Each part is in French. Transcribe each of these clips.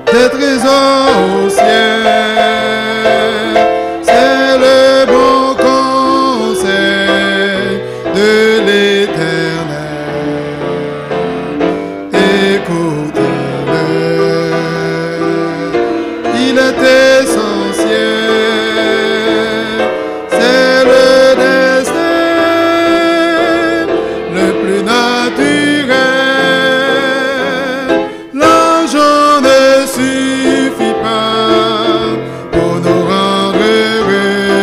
des trésors au ciel. C'est le bon conseil de l'Éternel. Écoutez-le, il est essentiel. C'est le destin le plus naturel. L'argent ne suffit pas pour nous rendre heureux.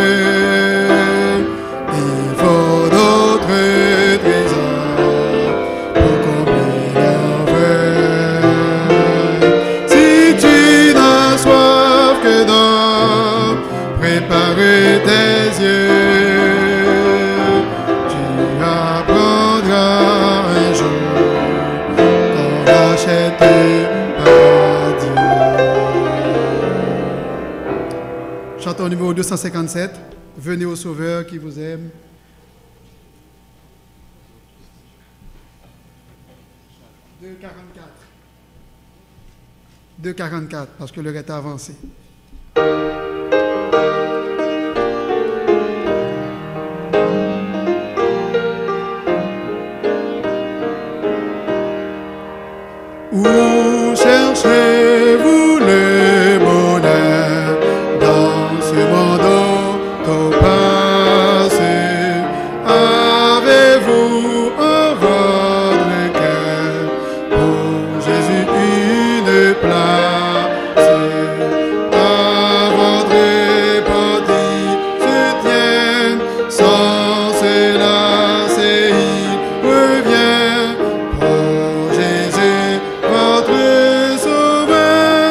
Il faut d'autres trésors pour combler nos vœux. Si tu n'as soif que d'or, prépare tes yeux. Tu apprendras un jour qu'on achète par Dieu. Chanson numéro 257. Venez au Sauveur qui vous aime. « 2,44 parce que l'heure est avancée. Où cherchez-vous le bonheur dans ce monde au passé? Avez-vous en votre cœur pour Jésus une place? À votre partie se tienne sans cela, c'est il revient pour Jésus votre sauveur.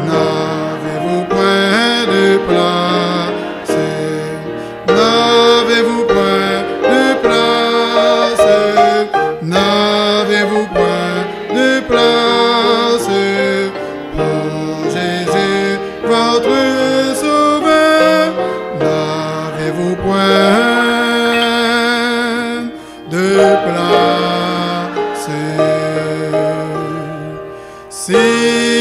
N'avez-vous point de place? N'avez-vous point de place? N'avez-vous point de place pour Jésus votre sauveur? N'avez-vous point de place? Si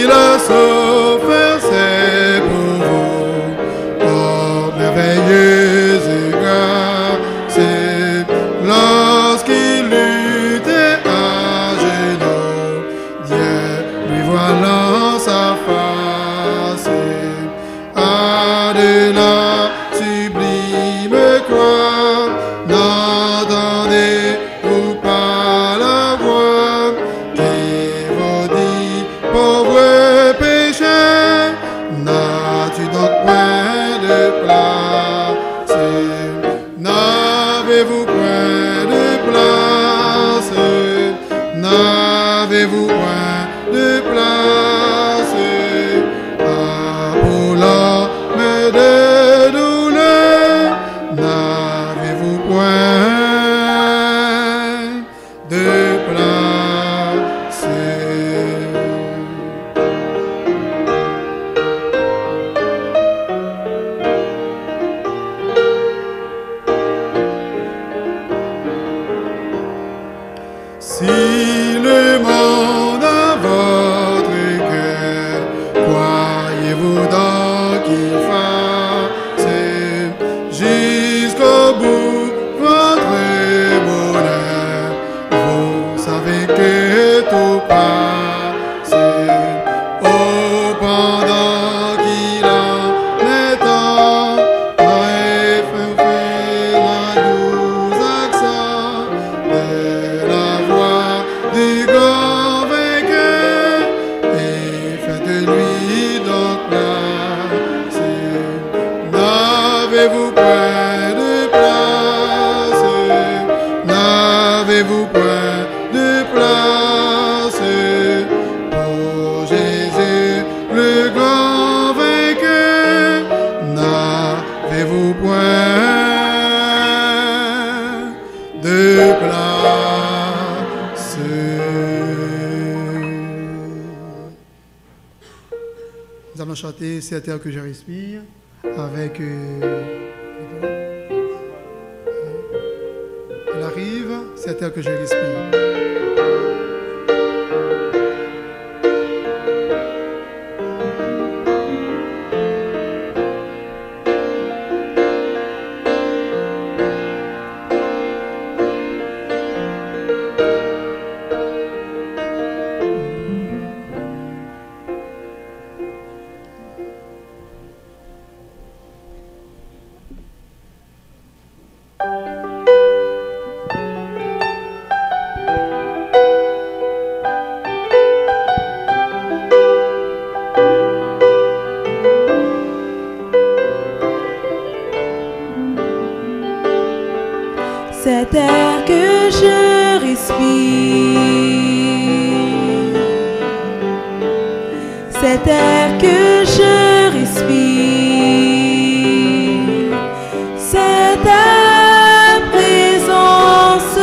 la sauveur c'est pour vous, oh merveilleuse grâce, lorsqu'il luttait à genoux, Dieu lui voilant sa face. À de la sublime croix, n'entendez-vous pas la voix qui vous dit, pauvre pécheur, n'as-tu donc point de place? N'avez-vous point de place? N'avez-vous point de place? Ah, pour l'homme de douleur, n'avez-vous point de place? Si le monde a votre cœur, croyez-vous donc qu'il fasse jusqu'au bout votre bonheur? Vous savez que tout passe. Oh, pendant qu'il en est temps, fait la douce accent de la voix du grand vainqueur, et faites-lui donc place. N'avez-vous point de place? N'avez-vous point de place pour Jésus le grand vainqueur? N'avez-vous point de place? Nous allons chanter C'est terre que je respire avec elle arrive, c'est terre que je respire. cet air que je respire, c'est ta présence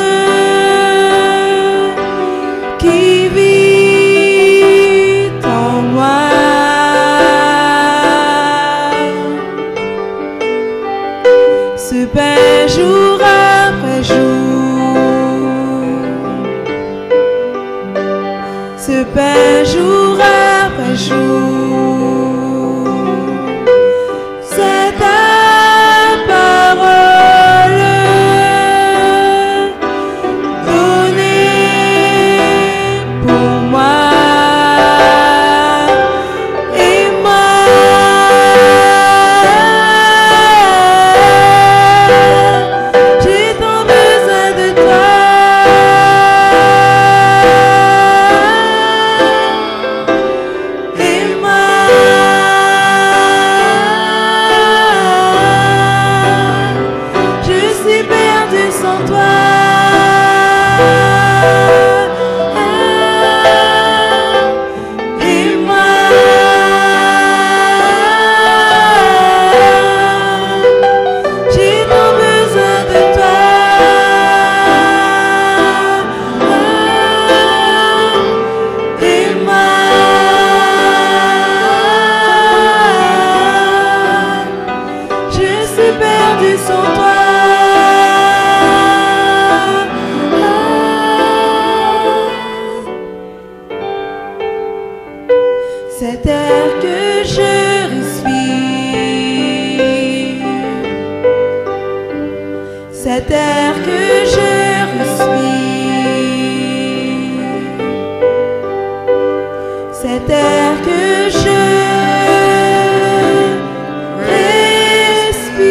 qui vit en moi. Ce pain jour après jour, ce pain jour après jour, c'est ta parole donnée pour moi. Et moi, j'ai tant besoin de toi. Et moi, je suis perdue sans toi. Et moi, j'ai tant besoin de toi. Et moi, je suis perdue sans toi. Cet air que je respire, cet air que je respire, cet air que je respire.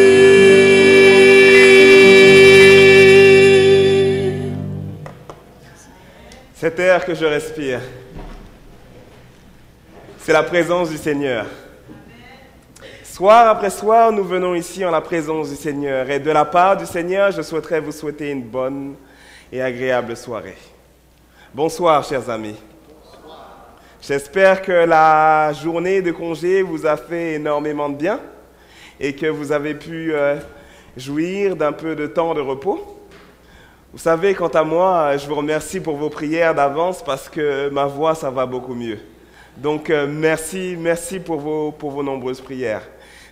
Cet air que je respire, c'est la présence du Seigneur. Soir après soir, nous venons ici en la présence du Seigneur. Et de la part du Seigneur, je souhaiterais vous souhaiter une bonne et agréable soirée. Bonsoir, chers amis. J'espère que la journée de congé vous a fait énormément de bien et que vous avez pu jouir d'un peu de temps de repos. Vous savez, quant à moi, je vous remercie pour vos prières d'avance parce que ma voix, ça va beaucoup mieux. Donc, merci pour vos nombreuses prières.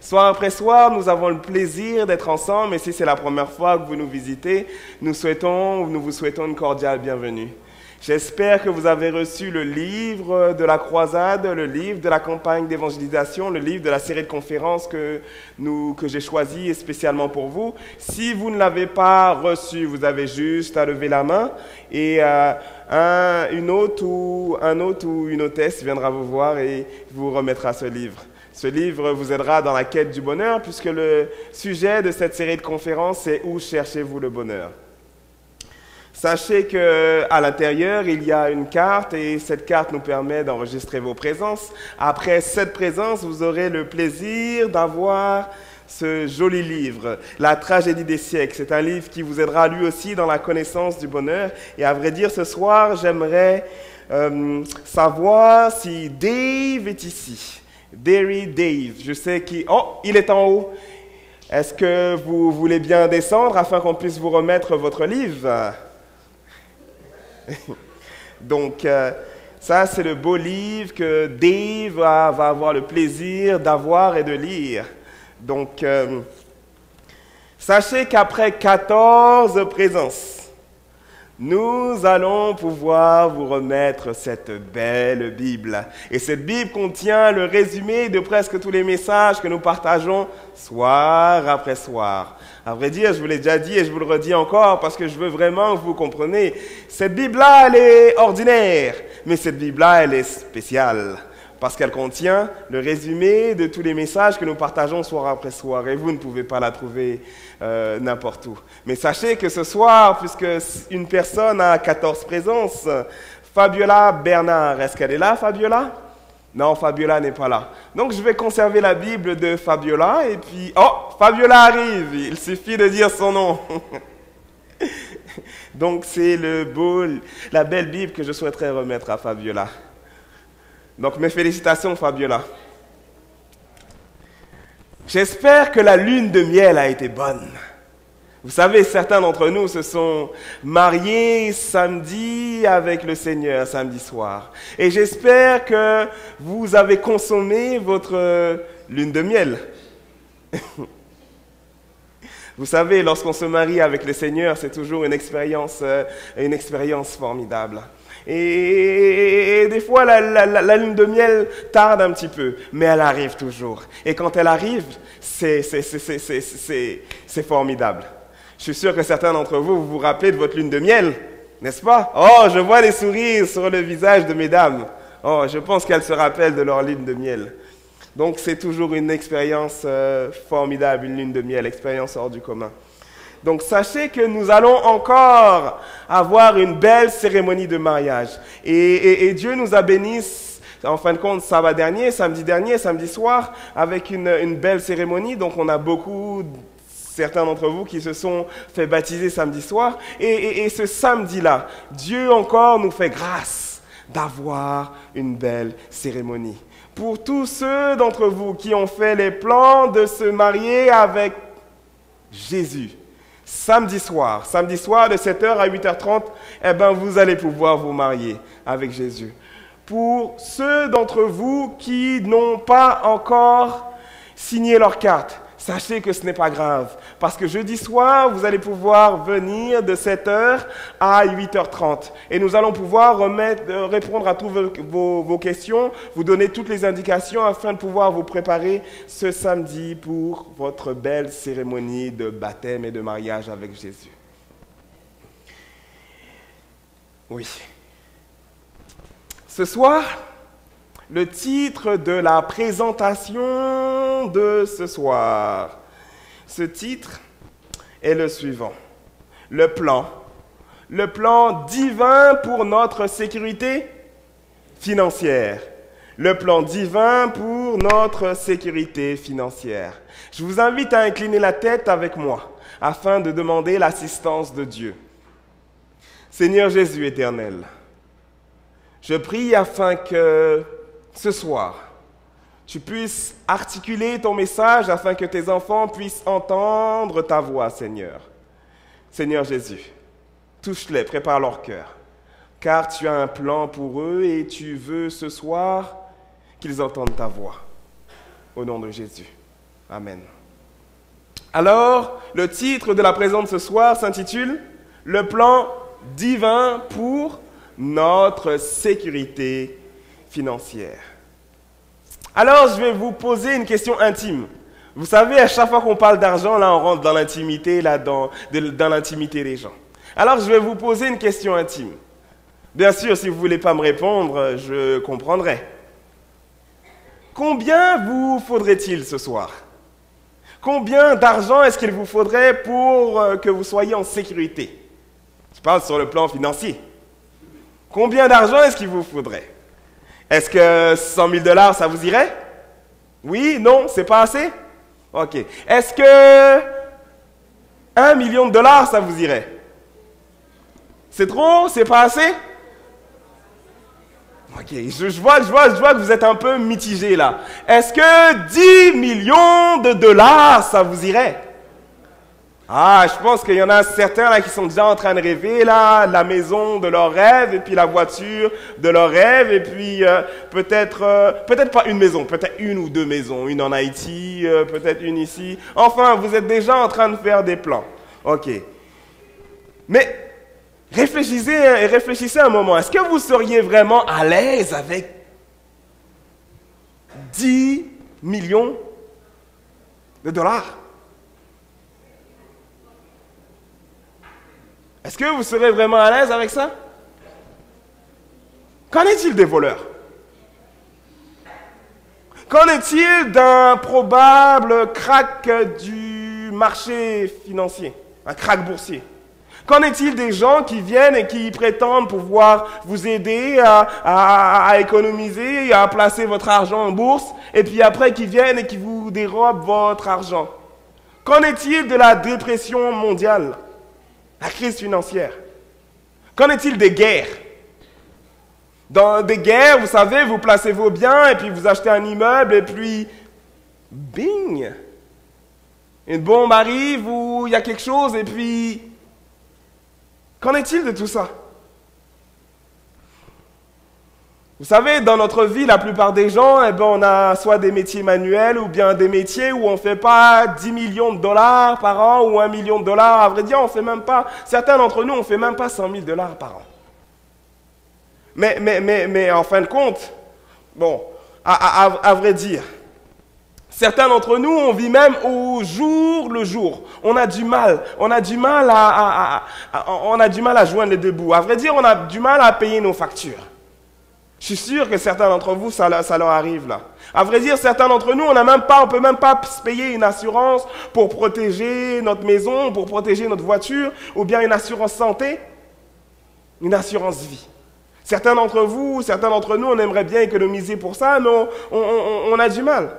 Soir après soir, nous avons le plaisir d'être ensemble et si c'est la première fois que vous nous visitez, nous vous souhaitons une cordiale bienvenue. J'espère que vous avez reçu le livre de la croisade, le livre de la campagne d'évangélisation, le livre de la série de conférences que j'ai choisi spécialement pour vous. Si vous ne l'avez pas reçu, vous avez juste à lever la main et une hôte ou une hôtesse viendra vous voir et vous remettra ce livre. Ce livre vous aidera dans la quête du bonheur puisque le sujet de cette série de conférences, c'est « Où cherchez-vous le bonheur ?» Sachez qu'à l'intérieur, il y a une carte et cette carte nous permet d'enregistrer vos présences. Après cette présence, vous aurez le plaisir d'avoir ce joli livre, La tragédie des siècles. C'est un livre qui vous aidera lui aussi dans la connaissance du bonheur. Et à vrai dire, ce soir, j'aimerais savoir si Dave est ici. Derry Dave, je sais qu'il... Oh, il est en haut. Est-ce que vous voulez bien descendre afin qu'on puisse vous remettre votre livre? Donc, ça, c'est le beau livre que Dave va avoir le plaisir d'avoir et de lire. Donc, sachez qu'après 14 présences, nous allons pouvoir vous remettre cette belle Bible. Et cette Bible contient le résumé de presque tous les messages que nous partageons soir après soir. À vrai dire, je vous l'ai déjà dit et je vous le redis encore parce que je veux vraiment que vous compreniez. Cette Bible-là, elle est ordinaire, mais cette Bible-là, elle est spéciale parce qu'elle contient le résumé de tous les messages que nous partageons soir après soir. Et vous ne pouvez pas la trouver n'importe où. Mais sachez que ce soir, puisque une personne a 14 présences, Fabiola Bernard, est-ce qu'elle est là, Fabiola? Non, Fabiola n'est pas là. Donc, je vais conserver la Bible de Fabiola et puis... Oh, Fabiola arrive, il suffit de dire son nom. Donc, c'est la belle Bible que je souhaiterais remettre à Fabiola. Donc mes félicitations, Fabiola. J'espère que la lune de miel a été bonne. Vous savez, certains d'entre nous se sont mariés samedi avec le Seigneur, samedi soir. Et j'espère que vous avez consommé votre lune de miel. Vous savez, lorsqu'on se marie avec le Seigneur, c'est toujours une expérience formidable. Et des fois, la lune de miel tarde un petit peu, mais elle arrive toujours. Et quand elle arrive, c'est formidable. Je suis sûr que certains d'entre vous, vous vous rappelez de votre lune de miel, n'est-ce pas? Oh, je vois des sourires sur le visage de mesdames. Oh, je pense qu'elles se rappellent de leur lune de miel. Donc, c'est toujours une expérience formidable, une lune de miel, expérience hors du commun. Donc, sachez que nous allons encore avoir une belle cérémonie de mariage. Et Dieu nous a bénis, en fin de compte, samedi soir, avec une belle cérémonie. Donc, on a certains d'entre vous qui se sont fait baptiser samedi soir. Et ce samedi-là, Dieu encore nous fait grâce d'avoir une belle cérémonie. Pour tous ceux d'entre vous qui ont fait les plans de se marier avec Jésus, samedi soir de 7h à 8h30, eh ben, vous allez pouvoir vous marier avec Jésus. Pour ceux d'entre vous qui n'ont pas encore signé leur carte, sachez que ce n'est pas grave, parce que jeudi soir, vous allez pouvoir venir de 7h à 8h30. Et nous allons pouvoir répondre à toutes vos questions, vous donner toutes les indications afin de pouvoir vous préparer ce samedi pour votre belle cérémonie de baptême et de mariage avec Jésus. Oui. Ce soir, le titre de la présentation de ce soir. Ce titre est le suivant. Le plan divin pour notre sécurité financière. Le plan divin pour notre sécurité financière. Je vous invite à incliner la tête avec moi afin de demander l'assistance de Dieu. Seigneur Jésus éternel, je prie afin que ce soir, tu puisses articuler ton message afin que tes enfants puissent entendre ta voix, Seigneur. Seigneur Jésus, touche-les, prépare leur cœur, car tu as un plan pour eux et tu veux ce soir qu'ils entendent ta voix. Au nom de Jésus. Amen. Alors, le titre de la présence ce soir s'intitule « Le plan divin pour notre sécurité financière ». Alors, je vais vous poser une question intime. Vous savez, à chaque fois qu'on parle d'argent, là, on rentre dans l'intimité, dans l'intimité des gens. Alors, je vais vous poser une question intime. Bien sûr, si vous ne voulez pas me répondre, je comprendrai. Combien vous faudrait-il ce soir? Combien d'argent est-ce qu'il vous faudrait pour que vous soyez en sécurité? Je parle sur le plan financier. Combien d'argent est-ce qu'il vous faudrait? Est-ce que 100 000 $, ça vous irait? Oui? Non? C'est pas assez? Ok. Est-ce que 1 million $, ça vous irait? C'est trop? C'est pas assez? Ok. Je vois que vous êtes un peu mitigé là. Est-ce que 10 millions de $, ça vous irait? Ah, je pense qu'il y en a certains là qui sont déjà en train de rêver là, la maison de leur rêve et puis la voiture de leur rêve et puis peut-être pas une maison, peut-être une ou deux maisons, une en Haïti, peut-être une ici. Enfin, vous êtes déjà en train de faire des plans. Ok. Mais réfléchissez un moment. Est-ce que vous seriez vraiment à l'aise avec 10 millions de $? Est-ce que vous serez vraiment à l'aise avec ça? Qu'en est-il des voleurs? Qu'en est-il d'un probable krach du marché financier, un krach boursier? Qu'en est-il des gens qui viennent et qui prétendent pouvoir vous aider à économiser, à placer votre argent en bourse, et puis après qui viennent et qui vous dérobent votre argent? Qu'en est-il de la dépression mondiale? La crise financière. Qu'en est-il des guerres? Dans des guerres, vous savez, vous placez vos biens et puis vous achetez un immeuble et puis, bing, une bombe arrive ou il y a quelque chose et puis, qu'en est-il de tout ça? Vous savez, dans notre vie, la plupart des gens, eh ben, on a soit des métiers manuels ou bien des métiers où on ne fait pas 10 millions de dollars par an ou 1 million de dollars. À vrai dire, on fait même pas, certains d'entre nous, on ne fait même pas 100 000 dollars par an. Mais en fin de compte, bon, à vrai dire, certains d'entre nous, on vit même au jour le jour. On a du mal à joindre les deux bouts. À vrai dire, on a du mal à payer nos factures. Je suis sûr que certains d'entre vous, ça leur arrive là. À vrai dire, certains d'entre nous, on ne peut même pas se payer une assurance pour protéger notre maison, pour protéger notre voiture, ou bien une assurance santé, une assurance vie. Certains d'entre vous, certains d'entre nous, on aimerait bien économiser pour ça, mais on a du mal.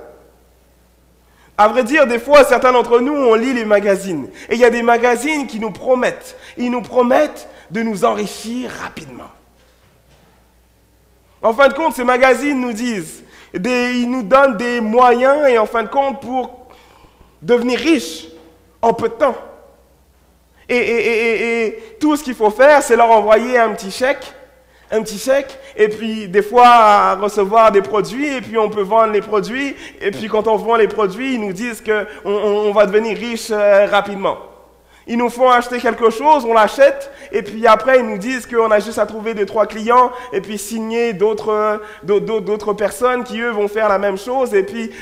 À vrai dire, des fois, certains d'entre nous, on lit les magazines. Et il y a des magazines qui nous promettent. Ils nous promettent de nous enrichir rapidement. En fin de compte, ces magazines nous disent, ils nous donnent des moyens, et en fin de compte, pour devenir riches en peu de temps. Et tout ce qu'il faut faire, c'est leur envoyer un petit chèque, et puis des fois recevoir des produits, et puis on peut vendre les produits, et puis quand on vend les produits, ils nous disent qu'on va devenir riche rapidement. Ils nous font acheter quelque chose, on l'achète, et puis après ils nous disent qu'on a juste à trouver 2-3 clients, et puis signer d'autres personnes qui eux vont faire la même chose, et puis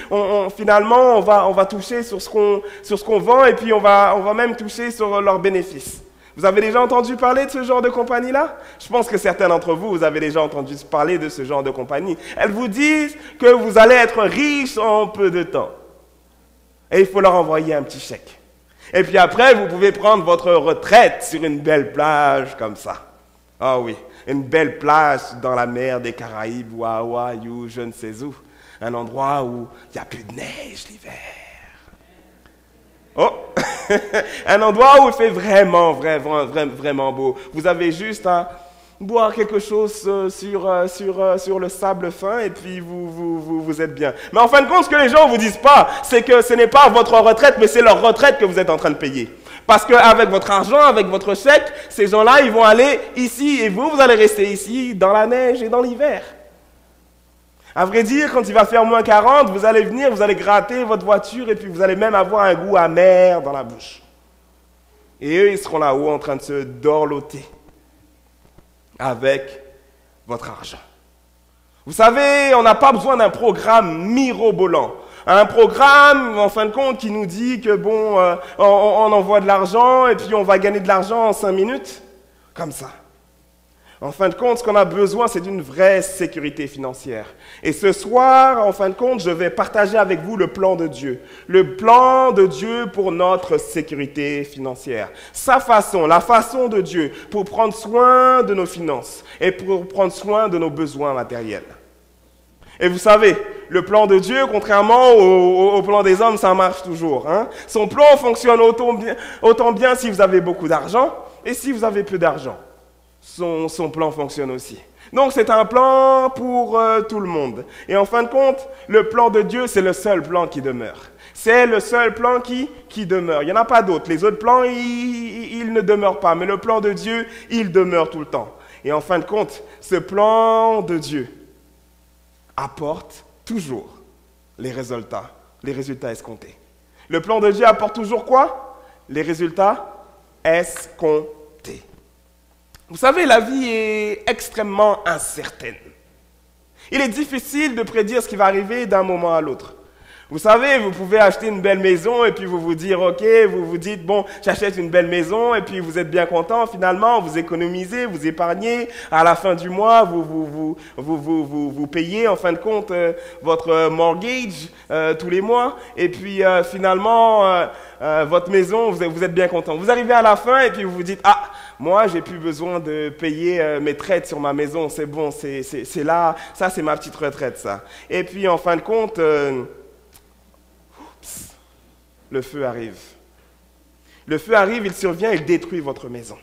finalement on va toucher sur ce qu'on vend, et puis on va même toucher sur leurs bénéfices. Vous avez déjà entendu parler de ce genre de compagnie-là? Je pense que certains d'entre vous, vous avez déjà entendu parler de ce genre de compagnie. Elles vous disent que vous allez être riche en peu de temps. Et il faut leur envoyer un petit chèque. Et puis après, vous pouvez prendre votre retraite sur une belle plage comme ça. Ah oui, une belle plage dans la mer des Caraïbes ou à Hawaï ou je ne sais où. Un endroit où il n'y a plus de neige l'hiver. Oh, un endroit où il fait vraiment beau. Vous avez juste à boire quelque chose sur le sable fin et puis vous êtes bien. Mais en fin de compte, ce que les gens ne vous disent pas, c'est que ce n'est pas votre retraite, mais c'est leur retraite que vous êtes en train de payer. Parce qu'avec votre argent, avec votre chèque, ces gens-là, ils vont aller ici et vous allez rester ici dans la neige et dans l'hiver. À vrai dire, quand il va faire moins 40, vous allez venir, vous allez gratter votre voiture et puis vous allez même avoir un goût amer dans la bouche. Et eux, ils seront là-haut en train de se dorloter avec votre argent. Vous savez, on n'a pas besoin d'un programme mirobolant. Un programme, en fin de compte, qui nous dit que bon, on envoie de l'argent et puis on va gagner de l'argent en 5 minutes. Comme ça. En fin de compte, ce qu'on a besoin, c'est d'une vraie sécurité financière. Et ce soir, en fin de compte, je vais partager avec vous le plan de Dieu. Le plan de Dieu pour notre sécurité financière. Sa façon, la façon de Dieu pour prendre soin de nos finances et pour prendre soin de nos besoins matériels. Et vous savez, le plan de Dieu, contrairement au plan des hommes, ça marche toujours. Hein? Son plan fonctionne autant bien si vous avez beaucoup d'argent et si vous avez peu d'argent. Son plan fonctionne aussi. Donc c'est un plan pour tout le monde. Et en fin de compte, le plan de Dieu, c'est le seul plan qui demeure. C'est le seul plan qui demeure. Il n'y en a pas d'autres. Les autres plans, ils ne demeurent pas. Mais le plan de Dieu, il demeure tout le temps. Et en fin de compte, ce plan de Dieu apporte toujours les résultats escomptés. Le plan de Dieu apporte toujours quoi? Les résultats escomptés. Vous savez, la vie est extrêmement incertaine. Il est difficile de prédire ce qui va arriver d'un moment à l'autre. Vous savez, vous pouvez acheter une belle maison et puis vous vous dire, ok, vous vous dites, bon, j'achète une belle maison et puis vous êtes bien content, finalement, vous économisez, vous épargnez, à la fin du mois, vous payez en fin de compte votre mortgage tous les mois et puis finalement, votre maison, vous êtes bien content. Vous arrivez à la fin et puis vous vous dites, ah, moi, j'ai plus besoin de payer mes traites sur ma maison, c'est bon, c'est là, ça c'est ma petite retraite, ça. Et puis en fin de compte, le feu arrive. Le feu arrive, il survient, il détruit votre maison.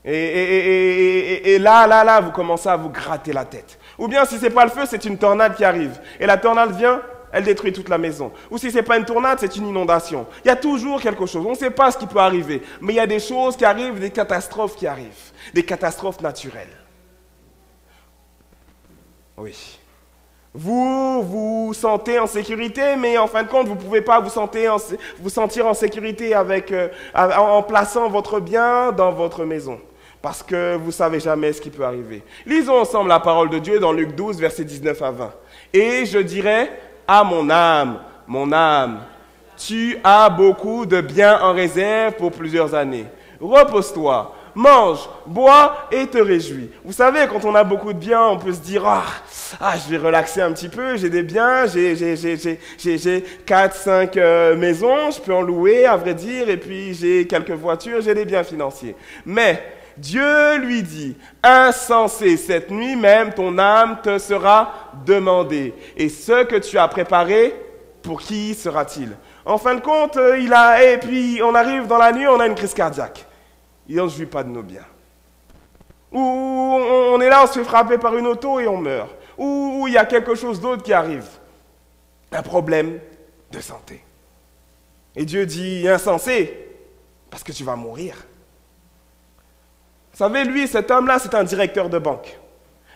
Et là, vous commencez à vous gratter la tête. Ou bien, si ce n'est pas le feu, c'est une tornade qui arrive. Et la tornade vient, elle détruit toute la maison. Ou si ce n'est pas une tornade, c'est une inondation. Il y a toujours quelque chose. On ne sait pas ce qui peut arriver. Mais il y a des choses qui arrivent, des catastrophes qui arrivent. Des catastrophes naturelles. Oui. Vous vous sentez en sécurité, mais en fin de compte, vous ne pouvez pas vous sentir en sécurité en plaçant votre bien dans votre maison. Parce que vous ne savez jamais ce qui peut arriver. Lisons ensemble la parole de Dieu dans Luc 12, versets 19 à 20. Et je dirai à mon âme, tu as beaucoup de biens en réserve pour plusieurs années. Repose-toi, mange, bois et te réjouis. Vous savez, quand on a beaucoup de biens, on peut se dire je vais relaxer un petit peu, j'ai des biens, j'ai 4, 5 maisons, je peux en louer, à vrai dire, et puis j'ai quelques voitures, j'ai des biens financiers. Mais Dieu lui dit, insensé, cette nuit même, ton âme te sera demandée. Et ce que tu as préparé, pour qui sera-t-il? En fin de compte, et puis on arrive dans la nuit, on a une crise cardiaque. Et on ne jouit pas de nos biens. Ou on est là, on se fait frapper par une auto et on meurt. Ou il y a quelque chose d'autre qui arrive. Un problème de santé. Et Dieu dit, insensé, parce que tu vas mourir. Vous savez, lui, cet homme-là, c'est un directeur de banque.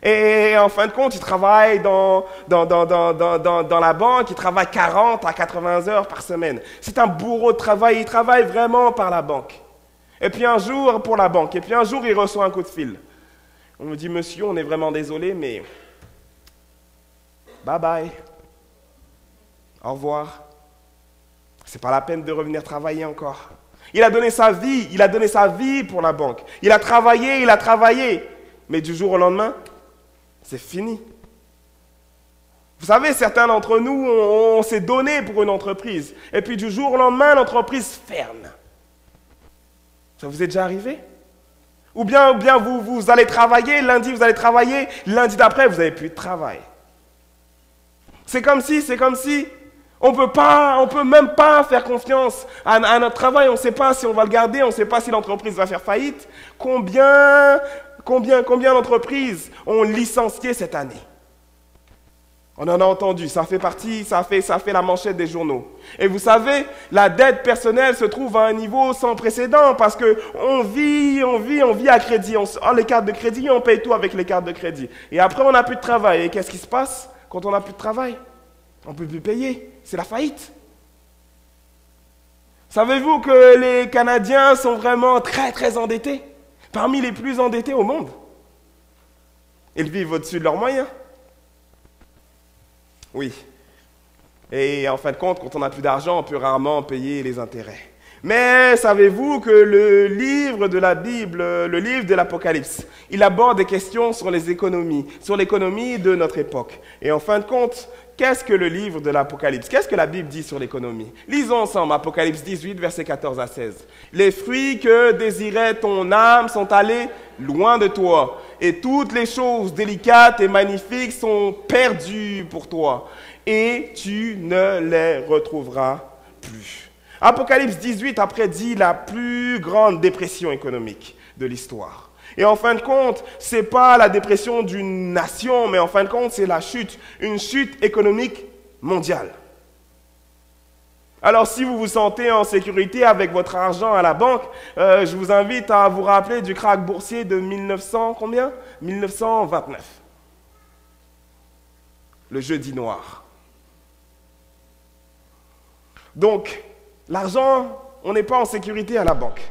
Et en fin de compte, il travaille dans la banque, il travaille 40 à 80 heures par semaine. C'est un bourreau de travail, il travaille vraiment par la banque. Et puis un jour, pour la banque, et puis un jour, il reçoit un coup de fil. On me dit, monsieur, on est vraiment désolé, mais bye bye. Au revoir. C'est pas la peine de revenir travailler encore. Il a donné sa vie pour la banque. Il a travaillé. Mais du jour au lendemain, c'est fini. Vous savez, certains d'entre nous, on s'est donné pour une entreprise. Et puis du jour au lendemain, l'entreprise ferme. Ça vous est déjà arrivé? Ou bien vous allez travailler, lundi vous allez travailler, lundi d'après vous n'avez plus de travail. C'est comme si on peut même pas faire confiance à notre travail, on ne sait pas si on va le garder, on ne sait pas si l'entreprise va faire faillite. Combien d'entreprises ont licencié cette année? On en a entendu, ça fait la manchette des journaux. Et vous savez, la dette personnelle se trouve à un niveau sans précédent parce qu'on vit à crédit. On les cartes de crédit, on paye tout avec les cartes de crédit. Et après, on n'a plus de travail. Et qu'est-ce qui se passe quand on n'a plus de travail? On ne peut plus payer. C'est la faillite. Savez-vous que les Canadiens sont vraiment très, très endettés? Parmi les plus endettés au monde. Ils vivent au-dessus de leurs moyens. Oui. Et en fin de compte, quand on n'a plus d'argent, on peut rarement payer les intérêts. Mais savez-vous que le livre de la Bible, le livre de l'Apocalypse, il aborde des questions sur les économies, sur l'économie de notre époque. Et en fin de compte, qu'est-ce que le livre de l'Apocalypse? Qu'est-ce que la Bible dit sur l'économie? Lisons ensemble Apocalypse 18, versets 14 à 16. Les fruits que désirait ton âme sont allés loin de toi, et toutes les choses délicates et magnifiques sont perdues pour toi, et tu ne les retrouveras plus. Apocalypse 18, après, dit la plus grande dépression économique de l'histoire. Et en fin de compte, ce n'est pas la dépression d'une nation, mais en fin de compte, c'est la chute, une chute économique mondiale. Alors, si vous vous sentez en sécurité avec votre argent à la banque, je vous invite à vous rappeler du krach boursier de 1929. Le jeudi noir. Donc, l'argent, on n'est pas en sécurité à la banque.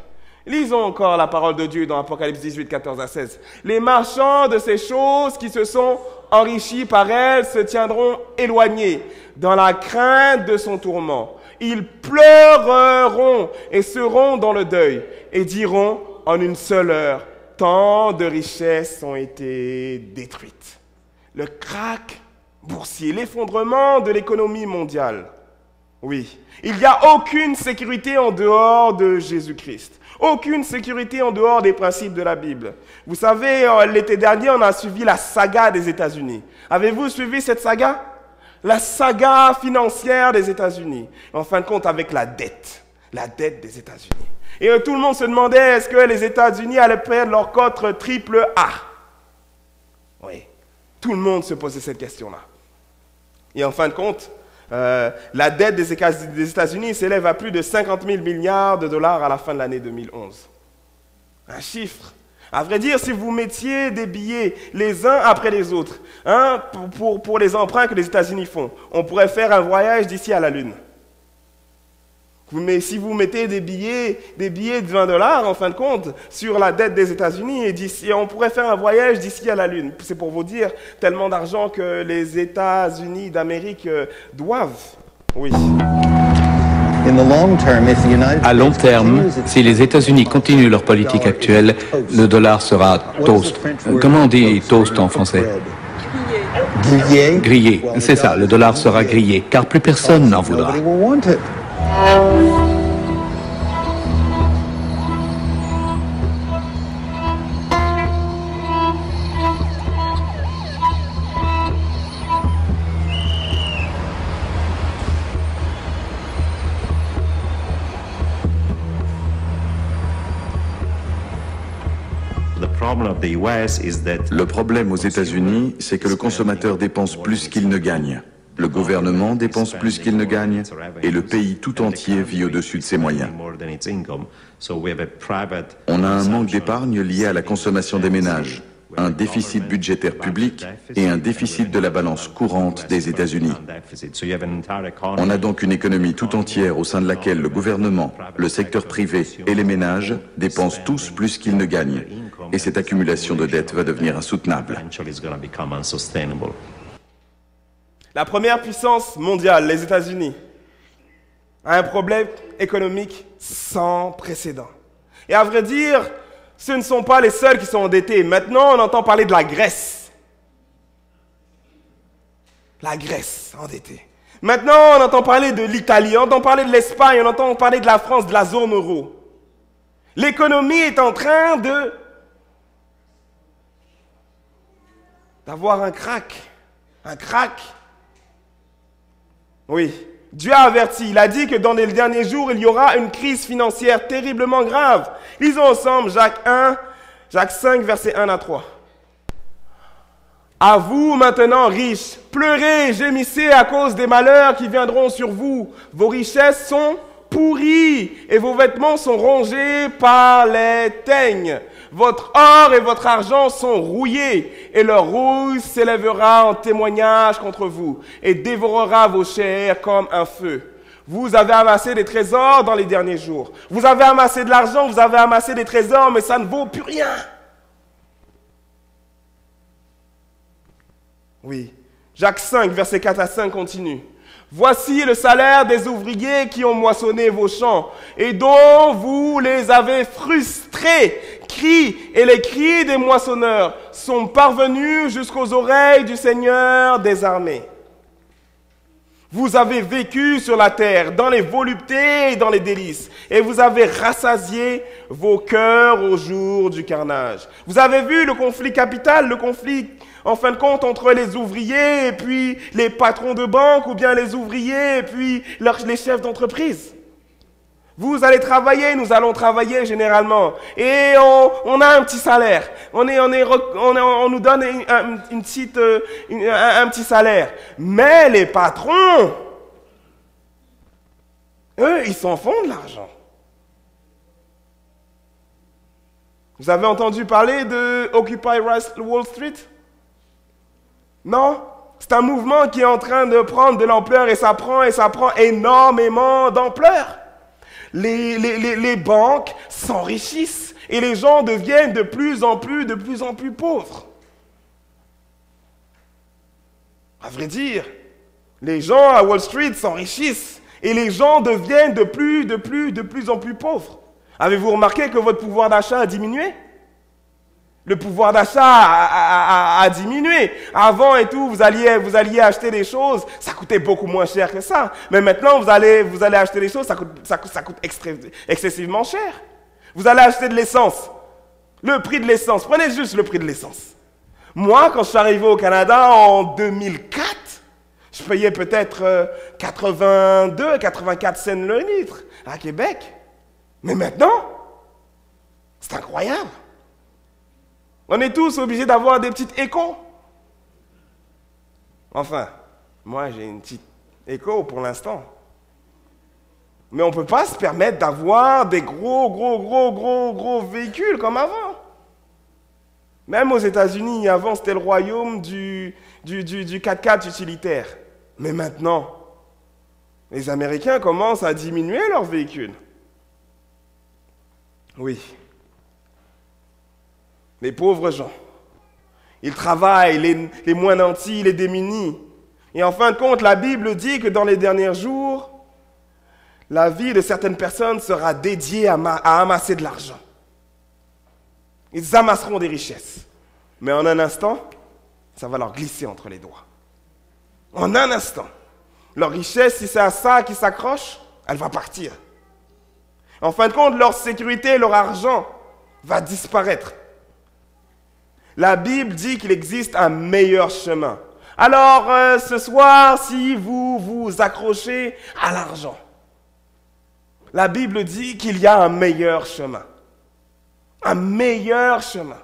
Lisons encore la parole de Dieu dans Apocalypse 18, 14 à 16. Les marchands de ces choses qui se sont enrichis par elles se tiendront éloignés dans la crainte de son tourment. Ils pleureront et seront dans le deuil et diront en une seule heure, tant de richesses ont été détruites. Le krach boursier, l'effondrement de l'économie mondiale. Oui, il n'y a aucune sécurité en dehors de Jésus-Christ. Aucune sécurité en dehors des principes de la Bible. Vous savez, l'été dernier, on a suivi la saga des États-Unis. Avez-vous suivi cette saga? La saga financière des États-Unis. En fin de compte, avec la dette des États-Unis. Et tout le monde se demandait est-ce que les États-Unis allaient perdre leur cote triple A. Oui, tout le monde se posait cette question-là. Et en fin de compte, la dette des États-Unis s'élève à plus de 50 000 milliards de dollars à la fin de l'année 2011. Un chiffre. À vrai dire, si vous mettiez des billets les uns après les autres, hein, pour les emprunts que les États-Unis font, on pourrait faire un voyage d'ici à la Lune. Mais si vous mettez des billets de 20 dollars, en fin de compte, sur la dette des États-Unis, et on pourrait faire un voyage d'ici à la Lune. C'est pour vous dire tellement d'argent que les États-Unis d'Amérique doivent. Oui. À long terme, si les États-Unis continuent leur politique actuelle, le dollar sera toast. Comment on dit toast en français? Grillé, c'est ça, le dollar sera grillé, car plus personne n'en voudra. Le problème aux États-Unis, c'est que le consommateur dépense plus qu'il ne gagne. Le gouvernement dépense plus qu'il ne gagne et le pays tout entier vit au-dessus de ses moyens. On a un manque d'épargne lié à la consommation des ménages, un déficit budgétaire public et un déficit de la balance courante des États-Unis. On a donc une économie tout entière au sein de laquelle le gouvernement, le secteur privé et les ménages dépensent tous plus qu'ils ne gagnent. Et cette accumulation de dettes va devenir insoutenable. La première puissance mondiale, les États-Unis, a un problème économique sans précédent. Et à vrai dire, ce ne sont pas les seuls qui sont endettés. Maintenant, on entend parler de la Grèce. La Grèce endettée. Maintenant, on entend parler de l'Italie, on entend parler de l'Espagne, on entend parler de la France, de la zone euro. L'économie est en train d'avoir un crack. Un crack. Oui. Dieu a averti, il a dit que dans les derniers jours, il y aura une crise financière terriblement grave. Lisons ensemble Jacques 5, versets 1 à 3. À vous maintenant, riches, pleurez, gémissez à cause des malheurs qui viendront sur vous. Vos richesses sont pourries et vos vêtements sont rongés par les teignes. Votre or et votre argent sont rouillés, et leur rouille s'élèvera en témoignage contre vous, et dévorera vos chairs comme un feu. Vous avez amassé des trésors dans les derniers jours. Vous avez amassé de l'argent, vous avez amassé des trésors, mais ça ne vaut plus rien. Oui. Jacques 5, versets 4 à 5 continue. Voici le salaire des ouvriers qui ont moissonné vos champs et dont vous les avez frustrés. Et les cris des moissonneurs sont parvenus jusqu'aux oreilles du Seigneur des armées. Vous avez vécu sur la terre dans les voluptés et dans les délices, et vous avez rassasié vos cœurs au jour du carnage. Vous avez vu le conflit capital, le conflit en fin de compte entre les ouvriers et puis les patrons de banque, ou bien les ouvriers et puis les chefs d'entreprise. Vous allez travailler, nous allons travailler généralement. Et on a un petit salaire. On nous donne un petit salaire. Mais les patrons, eux, ils s'en font de l'argent. Vous avez entendu parler de Occupy Wall Street? Non? C'est un mouvement qui est en train de prendre de l'ampleur et ça prend énormément d'ampleur. Les banques s'enrichissent et les gens deviennent de plus en plus pauvres. À vrai dire, les gens à Wall Street s'enrichissent et les gens deviennent de plus en plus pauvres. Avez-vous remarqué que votre pouvoir d'achat a diminué? Le pouvoir d'achat a diminué. Avant et tout, vous alliez acheter des choses, ça coûtait beaucoup moins cher que ça. Mais maintenant, vous allez acheter des choses, ça coûte excessivement cher. Vous allez acheter de l'essence. Le prix de l'essence, prenez juste le prix de l'essence. Moi, quand je suis arrivé au Canada en 2004, je payais peut-être 82, 84 cents le litre à Québec. Mais maintenant, c'est incroyable. On est tous obligés d'avoir des petites échos. Enfin, moi j'ai une petite écho pour l'instant. Mais on ne peut pas se permettre d'avoir des gros véhicules comme avant. Même aux États-Unis, avant c'était le royaume du 4x4 utilitaire. Mais maintenant, les Américains commencent à diminuer leurs véhicules. Oui. Les pauvres gens. Ils travaillent, les moins nantis, les démunis. Et en fin de compte, la Bible dit que dans les derniers jours, la vie de certaines personnes sera dédiée à amasser de l'argent. Ils amasseront des richesses. Mais en un instant, ça va leur glisser entre les doigts. En un instant. Leur richesse, si c'est à ça qui s'accroche, elle va partir. En fin de compte, leur sécurité, leur argent va disparaître. La Bible dit qu'il existe un meilleur chemin. Alors, ce soir, si vous vous accrochez à l'argent, la Bible dit qu'il y a un meilleur chemin. Un meilleur chemin.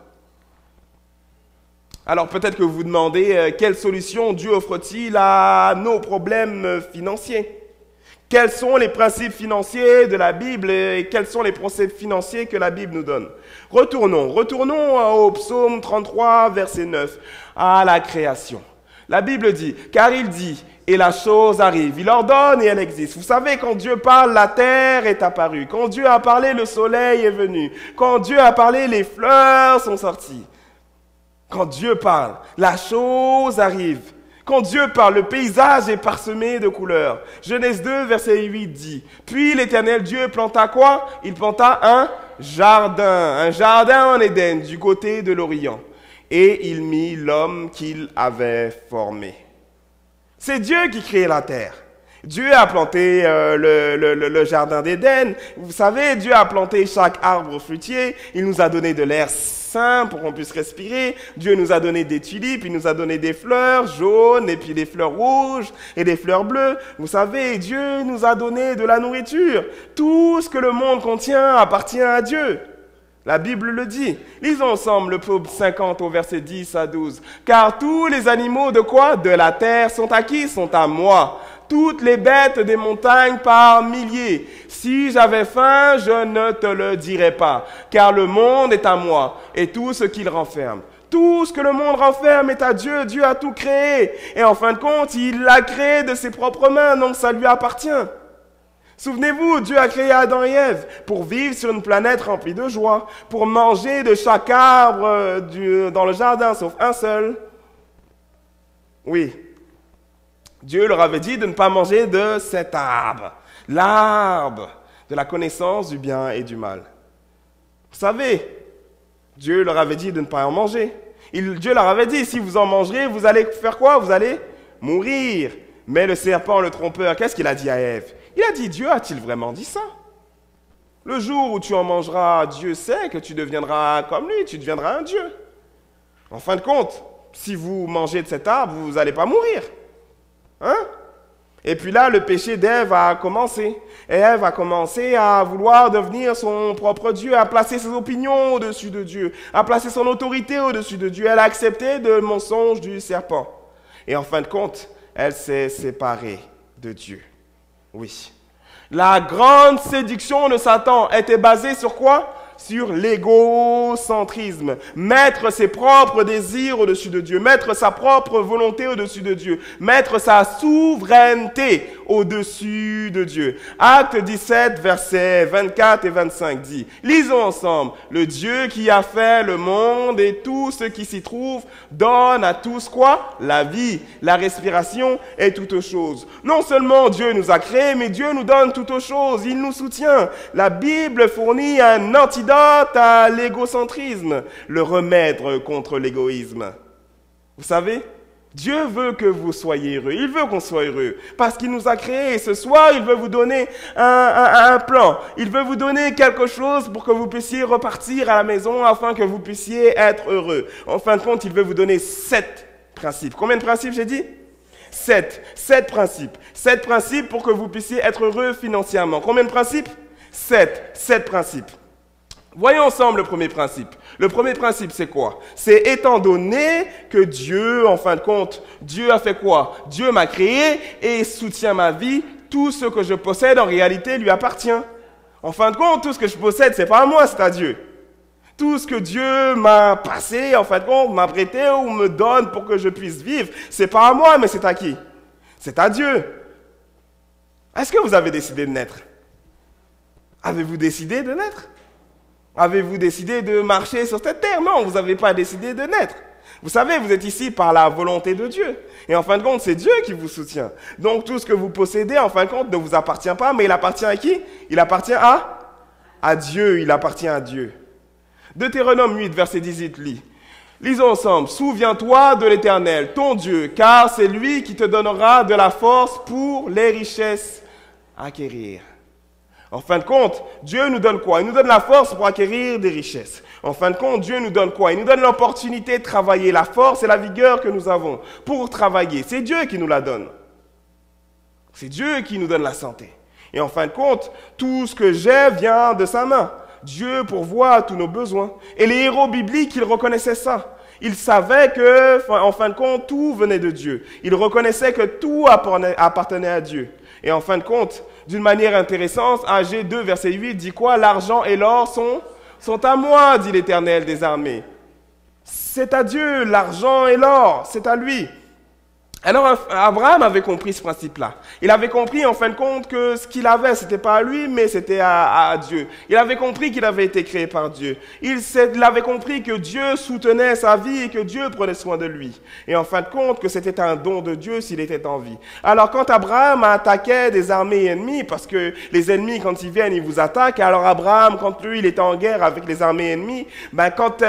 Alors peut-être que vous vous demandez quelle solution Dieu offre-t-il à nos problèmes financiers? Quels sont les principes financiers de la Bible et quels sont les principes financiers que la Bible nous donne? Retournons au psaume 33, verset 9, à la création. La Bible dit, car il dit, et la chose arrive. Il ordonne et elle existe. Vous savez, quand Dieu parle, la terre est apparue. Quand Dieu a parlé, le soleil est venu. Quand Dieu a parlé, les fleurs sont sorties. Quand Dieu parle, la chose arrive. Quand Dieu parle, le paysage est parsemé de couleurs. Genèse 2, verset 8 dit, puis l'Éternel Dieu planta quoi? Il planta un jardin en Éden, du côté de l'Orient. Et il mit l'homme qu'il avait formé. C'est Dieu qui crée la terre. Dieu a planté le jardin d'Éden. Vous savez, Dieu a planté chaque arbre fruitier. Il nous a donné de l'air sain pour qu'on puisse respirer. Dieu nous a donné des tulipes, il nous a donné des fleurs jaunes et puis des fleurs rouges et des fleurs bleues. Vous savez, Dieu nous a donné de la nourriture. Tout ce que le monde contient appartient à Dieu. La Bible le dit. Lisons ensemble le psaume 50 au verset 10 à 12. Car tous les animaux de quoi? De la terre sont à qui? Sont à moi. Toutes les bêtes des montagnes par milliers. Si j'avais faim, je ne te le dirais pas. Car le monde est à moi et tout ce qu'il renferme. Tout ce que le monde renferme est à Dieu. Dieu a tout créé. Et en fin de compte, il l'a créé de ses propres mains, donc ça lui appartient. Souvenez-vous, Dieu a créé Adam et Ève pour vivre sur une planète remplie de joie, pour manger de chaque arbre dans le jardin, sauf un seul. Oui, Dieu leur avait dit de ne pas manger de cet arbre, l'arbre de la connaissance du bien et du mal. Vous savez, Dieu leur avait dit de ne pas en manger. Dieu leur avait dit, si vous en mangerez, vous allez faire quoi? Vous allez mourir. Mais le serpent, le trompeur, qu'est-ce qu'il a dit à Ève? Il a dit, Dieu a-t-il vraiment dit ça? Le jour où tu en mangeras, Dieu sait que tu deviendras comme lui, tu deviendras un Dieu. En fin de compte, si vous mangez de cet arbre, vous n'allez pas mourir. Hein? Et puis là, le péché d'Ève a commencé. Et Ève a commencé à vouloir devenir son propre Dieu, à placer ses opinions au-dessus de Dieu, à placer son autorité au-dessus de Dieu. Elle a accepté le mensonge du serpent. Et en fin de compte, elle s'est séparée de Dieu. Oui. La grande séduction de Satan était basée sur quoi? Sur l'égocentrisme. Mettre ses propres désirs au-dessus de Dieu. Mettre sa propre volonté au-dessus de Dieu. Mettre sa souveraineté au-dessus de Dieu. Acte 17, versets 24 et 25 dit, lisons ensemble, le Dieu qui a fait le monde et tout ce qui s'y trouve donne à tous quoi? La vie, la respiration et toutes choses. Non seulement Dieu nous a créés, mais Dieu nous donne toutes choses. Il nous soutient. La Bible fournit un antidote à l'égocentrisme, le remède contre l'égoïsme. Vous savez, Dieu veut que vous soyez heureux. Il veut qu'on soit heureux parce qu'il nous a créés. Et ce soir, il veut vous donner un plan. Il veut vous donner quelque chose pour que vous puissiez repartir à la maison afin que vous puissiez être heureux. En fin de compte, il veut vous donner 7 principes. Combien de principes j'ai dit? 7 principes. 7 principes pour que vous puissiez être heureux financièrement. Combien de principes? 7 principes. Voyons ensemble le premier principe. Le premier principe, c'est quoi? C'est étant donné que Dieu, en fin de compte, Dieu a fait quoi? Dieu m'a créé et soutient ma vie. Tout ce que je possède, en réalité, lui appartient. En fin de compte, tout ce que je possède, c'est pas à moi, c'est à Dieu. Tout ce que Dieu m'a passé, en fin de compte, m'a prêté ou me donne pour que je puisse vivre, c'est pas à moi, mais c'est à qui? C'est à Dieu. Est-ce que vous avez décidé de naître? Avez-vous décidé de naître? Avez-vous décidé de marcher sur cette terre? Non, vous n'avez pas décidé de naître. Vous savez, vous êtes ici par la volonté de Dieu. Et en fin de compte, c'est Dieu qui vous soutient. Donc tout ce que vous possédez, en fin de compte, ne vous appartient pas, mais il appartient à qui? Il appartient à Dieu, il appartient à Dieu. Deutéronome 8, verset 18, lit. Lisons ensemble. Souviens-toi de l'Éternel, ton Dieu, car c'est lui qui te donnera de la force pour les richesses à acquérir. En fin de compte, Dieu nous donne quoi? Il nous donne la force pour acquérir des richesses. En fin de compte, Dieu nous donne quoi? Il nous donne l'opportunité de travailler, la force et la vigueur que nous avons pour travailler. C'est Dieu qui nous la donne. C'est Dieu qui nous donne la santé. Et en fin de compte, tout ce que j'ai vient de sa main. Dieu pourvoit à tous nos besoins. Et les héros bibliques, ils reconnaissaient ça. Ils savaient que, en fin de compte, tout venait de Dieu. Ils reconnaissaient que tout appartenait à Dieu. Et en fin de compte, d'une manière intéressante, Agé 2, verset 8 dit quoi? L'argent et l'or sont à moi, dit l'Éternel des armées. C'est à Dieu, l'argent et l'or, c'est à lui. Alors Abraham avait compris ce principe-là. Il avait compris en fin de compte que ce qu'il avait, c'était pas à lui, mais c'était à Dieu. Il avait compris qu'il avait été créé par Dieu. Il avait compris que Dieu soutenait sa vie et que Dieu prenait soin de lui. Et en fin de compte, que c'était un don de Dieu s'il était en vie. Alors quand Abraham attaquait des armées ennemies, parce que les ennemis, quand ils viennent, ils vous attaquent. Alors Abraham, quand lui, il était en guerre avec les armées ennemies, quand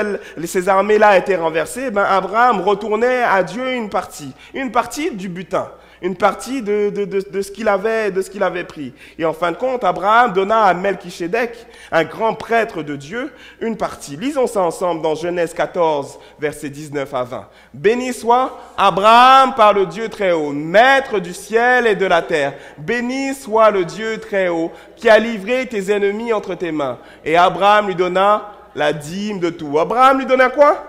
ces armées-là étaient renversées, Abraham retournait à Dieu une partie du butin, une partie de ce qu'il avait pris. Et en fin de compte, Abraham donna à Melchisédek, un grand prêtre de Dieu, une partie. Lisons ça ensemble dans Genèse 14, versets 19 à 20. Béni soit Abraham par le Dieu très haut, maître du ciel et de la terre. Béni soit le Dieu très haut, qui a livré tes ennemis entre tes mains. Et Abraham lui donna la dîme de tout. Abraham lui donna quoi?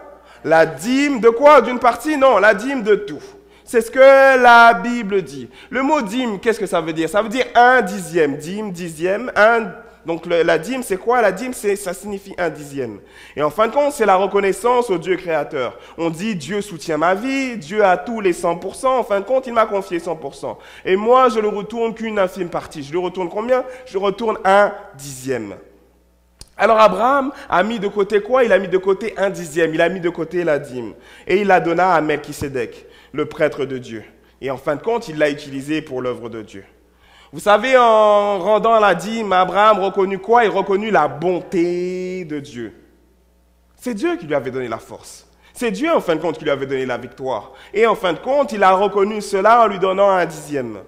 La dîme de quoi? D'une partie? Non, la dîme de tout. C'est ce que la Bible dit. Le mot dîme, qu'est-ce que ça veut dire? Ça veut dire 1/10. Dîme, dixième, donc la dîme, c'est quoi? La dîme, ça signifie 1/10. Et en fin de compte, c'est la reconnaissance au Dieu créateur. On dit, Dieu soutient ma vie, Dieu a tous les 100%. En fin de compte, il m'a confié 100%. Et moi, je le retourne qu'une infime partie. Je le retourne combien? Je le retourne 1/10. Alors Abraham a mis de côté quoi? Il a mis de côté 1/10. Il a mis de côté la dîme. Et il la donna à Melchisédek, le prêtre de Dieu. Et en fin de compte, il l'a utilisé pour l'œuvre de Dieu. Vous savez, en rendant la dîme, Abraham reconnut quoi? Il reconnut la bonté de Dieu. C'est Dieu qui lui avait donné la force. C'est Dieu, en fin de compte, qui lui avait donné la victoire. Et en fin de compte, il a reconnu cela en lui donnant 1/10.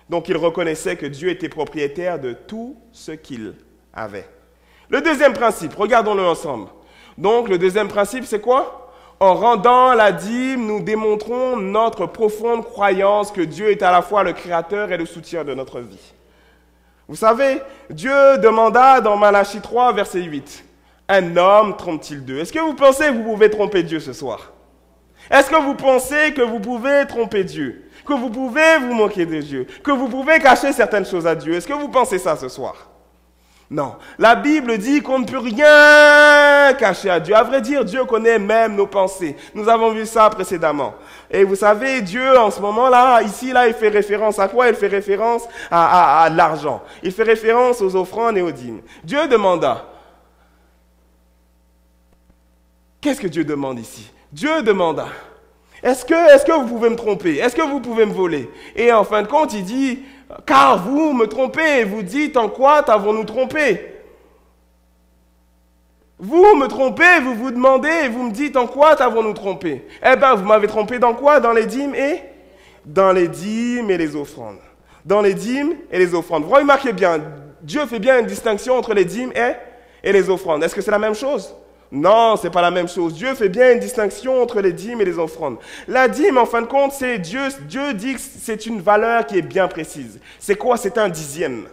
Donc, il reconnaissait que Dieu était propriétaire de tout ce qu'il avait. Le deuxième principe, regardons-le ensemble. Donc, le deuxième principe, c'est quoi? En rendant la dîme, nous démontrons notre profonde croyance que Dieu est à la fois le créateur et le soutien de notre vie. Vous savez, Dieu demanda dans Malachie 3, verset 8, « Un homme trompe-t-il Dieu » Est-ce que vous pensez que vous pouvez tromper Dieu ce soir? Est-ce que vous pensez que vous pouvez tromper Dieu? Que vous pouvez vous moquer de Dieu? Que vous pouvez cacher certaines choses à Dieu? Est-ce que vous pensez ça ce soir? Non. La Bible dit qu'on ne peut rien cacher à Dieu. À vrai dire, Dieu connaît même nos pensées. Nous avons vu ça précédemment. Et vous savez, Dieu, en ce moment-là, ici, là, il fait référence à quoi? Il fait référence à l'argent. Il fait référence aux offrandes et aux dîmes. Dieu demanda. Qu'est-ce que Dieu demande ici? Dieu demanda. Est-ce que vous pouvez me tromper? Est-ce que vous pouvez me voler? Et en fin de compte, il dit... Car vous me trompez et vous dites en quoi t'avons-nous trompé? Vous me trompez, vous vous demandez et vous me dites en quoi t'avons-nous trompé? Eh bien, vous m'avez trompé dans quoi? Dans les dîmes et? Dans les dîmes et les offrandes. Dans les dîmes et les offrandes. Vous remarquez bien, Dieu fait bien une distinction entre les dîmes et les offrandes. Est-ce que c'est la même chose? Non, c'est pas la même chose. Dieu fait bien une distinction entre les dîmes et les offrandes. La dîme, en fin de compte, c'est Dieu dit que c'est une valeur qui est bien précise. C'est quoi? C'est 1/10.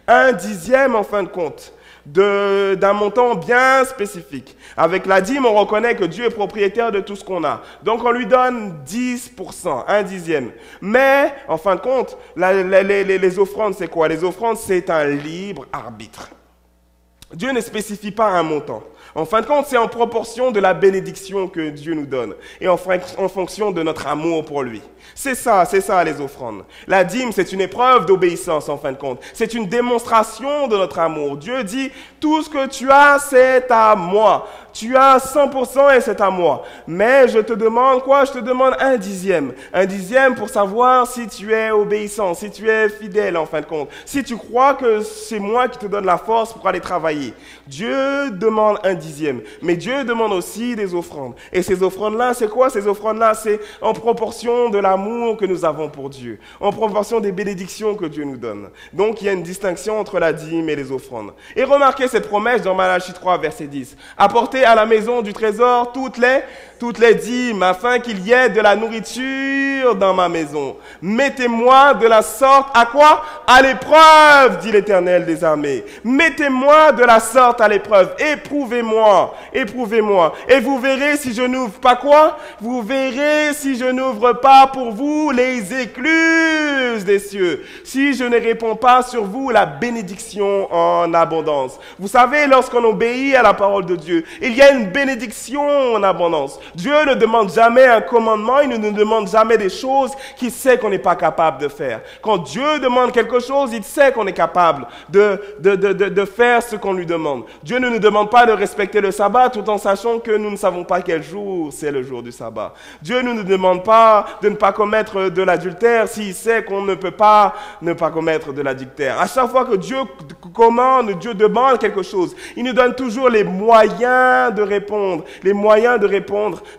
Un dixième en fin de compte, d'un montant bien spécifique. Avec la dîme, on reconnaît que Dieu est propriétaire de tout ce qu'on a. Donc on lui donne 10%, un dixième. Mais, en fin de compte, les offrandes, c'est quoi? Les offrandes, c'est un libre arbitre. Dieu ne spécifie pas un montant. En fin de compte, c'est en proportion de la bénédiction que Dieu nous donne et en fonction de notre amour pour lui. C'est ça les offrandes. La dîme, c'est une épreuve d'obéissance en fin de compte. C'est une démonstration de notre amour. Dieu dit, tout ce que tu as, c'est à moi. Tu as 100% et c'est à moi. Mais je te demande quoi? Je te demande un dixième. Un dixième pour savoir si tu es obéissant, si tu es fidèle en fin de compte. Si tu crois que c'est moi qui te donne la force pour aller travailler. Dieu demande un dixième. Mais Dieu demande aussi des offrandes. Et ces offrandes-là, c'est quoi? Ces offrandes-là, c'est en proportion de l'amour que nous avons pour Dieu. En proportion des bénédictions que Dieu nous donne. Donc, il y a une distinction entre la dîme et les offrandes. Et remarquez cette promesse dans Malachie 3, verset 10. Apportez à la maison du trésor toutes les dîmes, afin qu'il y ait de la nourriture dans ma maison. Mettez-moi de la sorte à quoi? À l'épreuve, dit l'Éternel des armées. Mettez-moi de la sorte à l'épreuve. Éprouvez-moi, éprouvez-moi. Et vous verrez si je n'ouvre pas quoi? Vous verrez si je n'ouvre pas pour vous les écluses des cieux. Si je ne réponds pas sur vous la bénédiction en abondance. Vous savez, lorsqu'on obéit à la parole de Dieu, il y a une bénédiction en abondance. Dieu ne demande jamais un commandement, il ne nous demande jamais des choses qu'il sait qu'on n'est pas capable de faire. Quand Dieu demande quelque chose, il sait qu'on est capable de faire ce qu'on lui demande. Dieu ne nous demande pas de respecter le sabbat tout en sachant que nous ne savons pas quel jour c'est le jour du sabbat. Dieu ne nous demande pas de ne pas commettre de l'adultère s'il sait qu'on ne peut pas ne pas commettre de l'adultère. À chaque fois que Dieu commande, Dieu demande quelque chose, il nous donne toujours les moyens de répondre,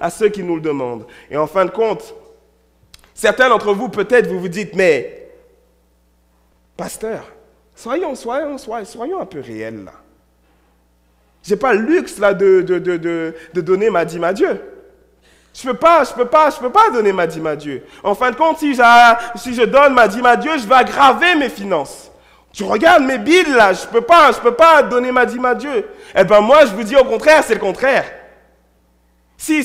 à ceux qui nous le demandent. Et en fin de compte, certains d'entre vous, peut-être, vous vous dites, mais, pasteur, soyons un peu réels, là. J'ai pas le luxe, là, de donner ma dîme à Dieu. Je peux pas donner ma dîme à Dieu. En fin de compte, si je donne ma dîme à Dieu, je vais aggraver mes finances. Tu regardes mes billes, là, je peux pas donner ma dîme à Dieu. Eh ben, moi, je vous dis au contraire, c'est le contraire. Si,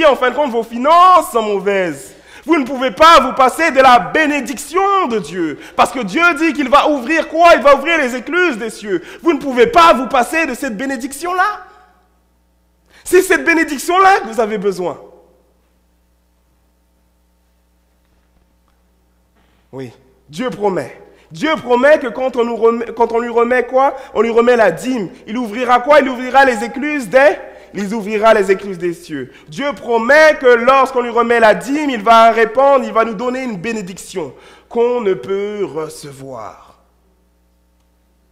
en fin de compte, vos finances sont mauvaises, vous ne pouvez pas vous passer de la bénédiction de Dieu. Parce que Dieu dit qu'il va ouvrir quoi? Il va ouvrir les écluses des cieux. Vous ne pouvez pas vous passer de cette bénédiction-là. C'est cette bénédiction-là que vous avez besoin. Oui, Dieu promet. Dieu promet que quand on lui remet quoi? On lui remet la dîme. Il ouvrira quoi? Il ouvrira les écluses des cieux. Dieu promet que lorsqu'on lui remet la dîme, il va répandre, il va nous donner une bénédiction qu'on ne peut recevoir.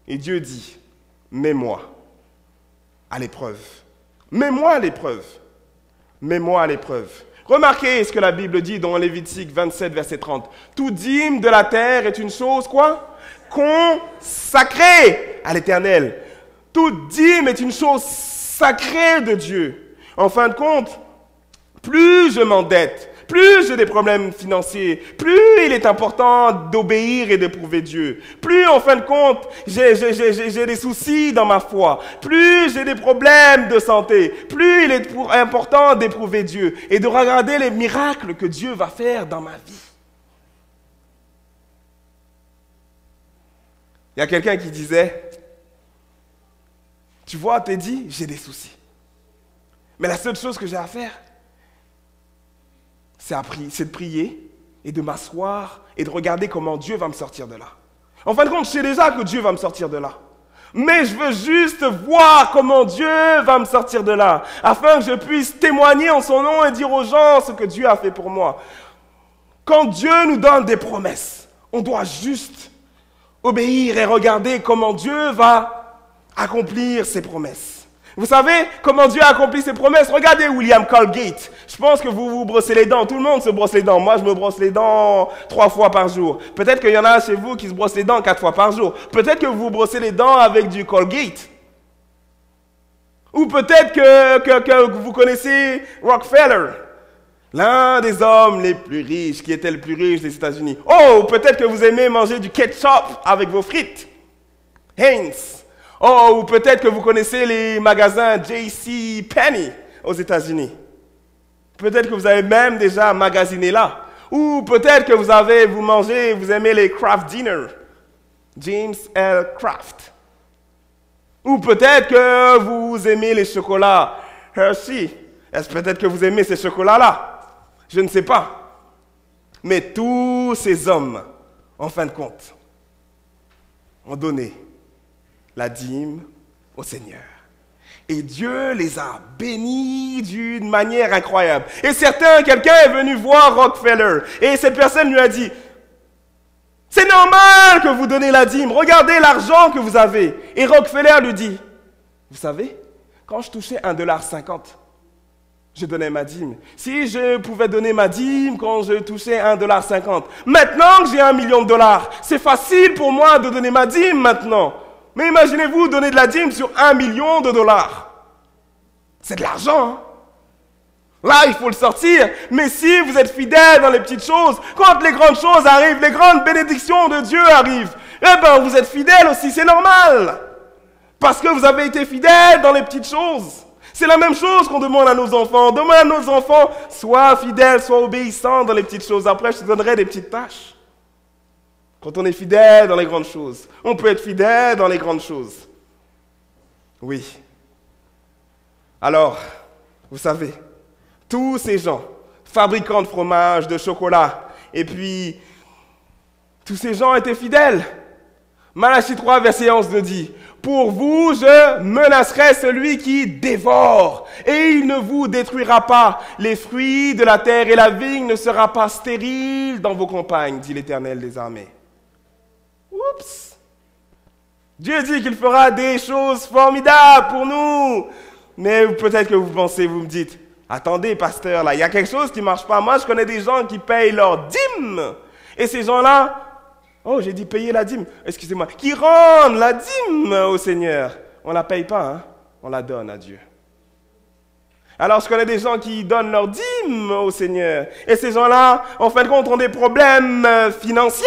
Et Dieu dit, mets-moi à l'épreuve. Mets-moi à l'épreuve. Mets-moi à l'épreuve. Remarquez ce que la Bible dit dans Lévitique 27, verset 30. Toute dîme de la terre est une chose, quoi? Consacrée à l'Éternel. Toute dîme est une chose sacrée de Dieu. En fin de compte, plus je m'endette, plus j'ai des problèmes financiers, plus il est important d'obéir et d'éprouver Dieu. Plus, en fin de compte, j'ai des soucis dans ma foi. Plus j'ai des problèmes de santé. Plus il est important d'éprouver Dieu et de regarder les miracles que Dieu va faire dans ma vie. Il y a quelqu'un qui disait, tu vois, Teddy, j'ai des soucis. Mais la seule chose que j'ai à faire, c'est de prier et de m'asseoir et de regarder comment Dieu va me sortir de là. En fin de compte, je sais déjà que Dieu va me sortir de là. Mais je veux juste voir comment Dieu va me sortir de là, afin que je puisse témoigner en son nom et dire aux gens ce que Dieu a fait pour moi. Quand Dieu nous donne des promesses, on doit juste obéir et regarder comment Dieu va accomplir ses promesses. Vous savez comment Dieu a accompli ses promesses? Regardez William Colgate. Je pense que vous vous brossez les dents. Tout le monde se brosse les dents. Moi, je me brosse les dents 3 fois par jour. Peut-être qu'il y en a chez vous qui se brossent les dents 4 fois par jour. Peut-être que vous vous brossez les dents avec du Colgate. Ou peut-être que vous connaissez Rockefeller. L'un des hommes les plus riches, qui était le plus riche des États-Unis. Oh, peut-être que vous aimez manger du ketchup avec vos frites. Heinz. Oh, ou peut-être que vous connaissez les magasins J.C. Penney aux États-Unis. Peut-être que vous avez même déjà magasiné là. Ou peut-être que vous aimez les Kraft Dinner. James L. Kraft. Ou peut-être que vous aimez les chocolats Hershey. Est-ce peut-être que vous aimez ces chocolats-là? Je ne sais pas. Mais tous ces hommes, en fin de compte, ont donné la dîme au Seigneur. Et Dieu les a bénis d'une manière incroyable. Et quelqu'un est venu voir Rockefeller. Et cette personne lui a dit, c'est normal que vous donnez la dîme. Regardez l'argent que vous avez. Et Rockefeller lui dit, vous savez, quand je touchais $1,50, je donnais ma dîme. Si je pouvais donner ma dîme quand je touchais $1,50, maintenant que j'ai $1 million, c'est facile pour moi de donner ma dîme maintenant. Mais imaginez-vous donner de la dîme sur $1 million. C'est de l'argent, hein? Là, il faut le sortir. Mais si vous êtes fidèle dans les petites choses, quand les grandes choses arrivent, les grandes bénédictions de Dieu arrivent, eh bien, vous êtes fidèle aussi, c'est normal. Parce que vous avez été fidèle dans les petites choses. C'est la même chose qu'on demande à nos enfants. On demande à nos enfants, sois fidèle, sois obéissant dans les petites choses. Après, je te donnerai des petites tâches. Quand on est fidèle dans les grandes choses, on peut être fidèle dans les grandes choses. Oui. Alors, vous savez, tous ces gens, fabricants de fromage, de chocolat, et puis, tous ces gens étaient fidèles. Malachie 3, verset 11 nous dit, « Pour vous, je menacerai celui qui dévore, et il ne vous détruira pas. Les fruits de la terre et la vigne ne sera pas stérile dans vos campagnes, dit l'Éternel des armées. » Oups! Dieu dit qu'il fera des choses formidables pour nous. Mais peut-être que vous pensez, vous me dites, attendez, pasteur, là, il y a quelque chose qui ne marche pas. Moi, je connais des gens qui payent leur dîme. Et ces gens-là, oh, j'ai dit payer la dîme, excusez-moi, qui rendent la dîme au Seigneur. On ne la paye pas, hein? On la donne à Dieu. Alors, je connais des gens qui donnent leur dîme au Seigneur. Et ces gens-là, en fin de compte, ont des problèmes financiers.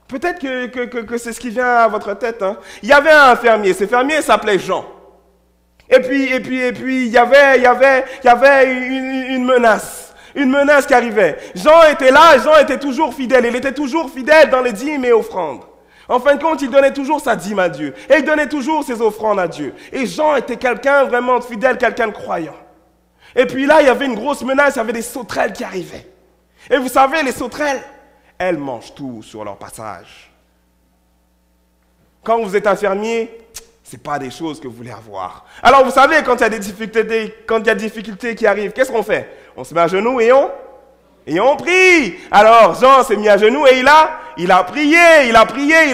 Peut-être que c'est ce qui vient à votre tête. Hein? Il y avait un fermier. Ce fermier s'appelait Jean. Et puis, il y avait une menace. Une menace qui arrivait. Jean était là, Jean était toujours fidèle. Il était toujours fidèle dans les dîmes et offrandes. En fin de compte, il donnait toujours sa dîme à Dieu. Et il donnait toujours ses offrandes à Dieu. Et Jean était quelqu'un vraiment de fidèle, quelqu'un de croyant. Et puis là, il y avait une grosse menace, il y avait des sauterelles qui arrivaient. Et vous savez, les sauterelles, elles mangent tout sur leur passage. Quand vous êtes un fermier, ce n'est pas des choses que vous voulez avoir. Alors vous savez, quand il y a des difficultés qui arrivent, qu'est-ce qu'on fait? On se met à genoux et on prie. Alors Jean s'est mis à genoux et il a prié, il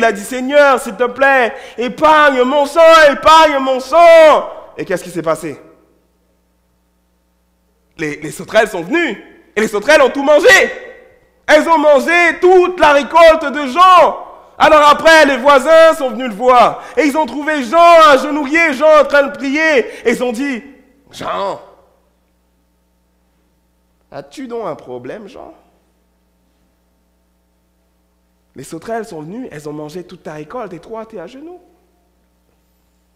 a dit, Seigneur, s'il te plaît, épargne mon sang. Et qu'est-ce qui s'est passé? Les sauterelles sont venues et les sauterelles ont tout mangé. Elles ont mangé toute la récolte de Jean. Alors après, les voisins sont venus le voir. Et ils ont trouvé Jean agenouillé, Jean en train de prier. Et ils ont dit, Jean, as-tu donc un problème, Jean? Les sauterelles sont venues, elles ont mangé toute ta récolte et toi, tu es à genoux.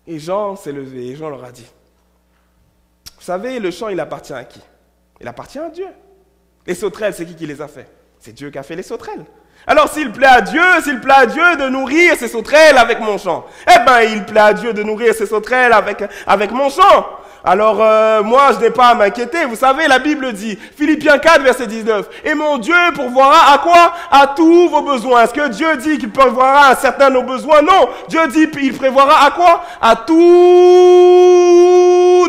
Et Jean s'est levé et Jean leur a dit, vous savez, le champ, il appartient à qui? Il appartient à Dieu. Les sauterelles, c'est qui les a fait? C'est Dieu qui a fait les sauterelles. Alors s'il plaît à Dieu de nourrir ces sauterelles avec mon champ, eh bien il plaît à Dieu de nourrir ces sauterelles avec mon champ. Alors moi je n'ai pas à m'inquiéter. Vous savez, la Bible dit, Philippiens 4 verset 19, et mon Dieu pourvoira à quoi? À tous vos besoins. Est-ce que Dieu dit qu'il pourvoira à certains de nos besoins? Non. Dieu dit qu'il prévoira à quoi? À tous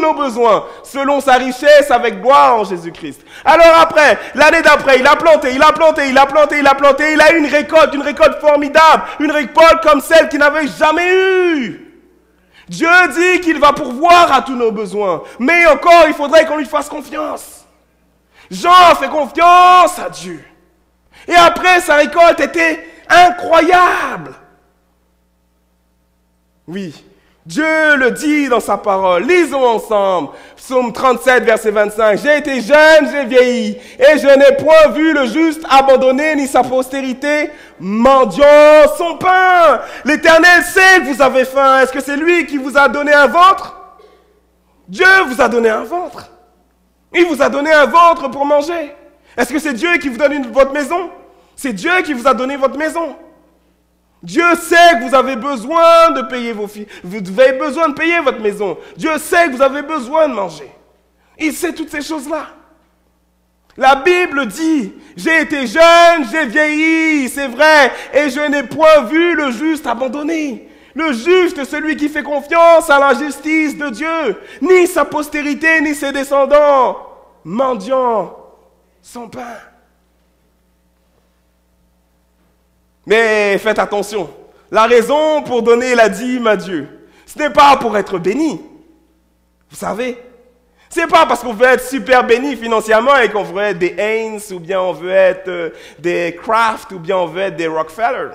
nos besoins, selon sa richesse avec gloire en Jésus-Christ. Alors après, l'année d'après, il a planté, il a eu une récolte formidable, une récolte comme celle qu'il n'avait jamais eue. Dieu dit qu'il va pourvoir à tous nos besoins, mais encore, il faudrait qu'on lui fasse confiance. Jean fait confiance à Dieu. Et après, sa récolte était incroyable. Oui, Dieu le dit dans sa parole. Lisons ensemble. Psaume 37, verset 25. J'ai été jeune, j'ai vieilli, et je n'ai point vu le juste abandonné, ni sa postérité mendiant son pain. L'Éternel sait que vous avez faim. Est-ce que c'est lui qui vous a donné un ventre? Dieu vous a donné un ventre. Il vous a donné un ventre pour manger. Est-ce que c'est Dieu qui vous donne votre maison? C'est Dieu qui vous a donné votre maison. Dieu sait que vous avez besoin de payer vos filles. Vous avez besoin de payer votre maison. Dieu sait que vous avez besoin de manger. Il sait toutes ces choses-là. La Bible dit, j'ai été jeune, j'ai vieilli, c'est vrai, et je n'ai point vu le juste abandonné. Le juste, celui qui fait confiance à la justice de Dieu, ni sa postérité, ni ses descendants, mendiant son pain. Mais faites attention, la raison pour donner la dîme à Dieu, ce n'est pas pour être béni. Vous savez, c'est pas parce qu'on veut être super béni financièrement et qu'on veut être des Haynes, ou bien on veut être des Kraft, ou bien on veut être des Rockefeller.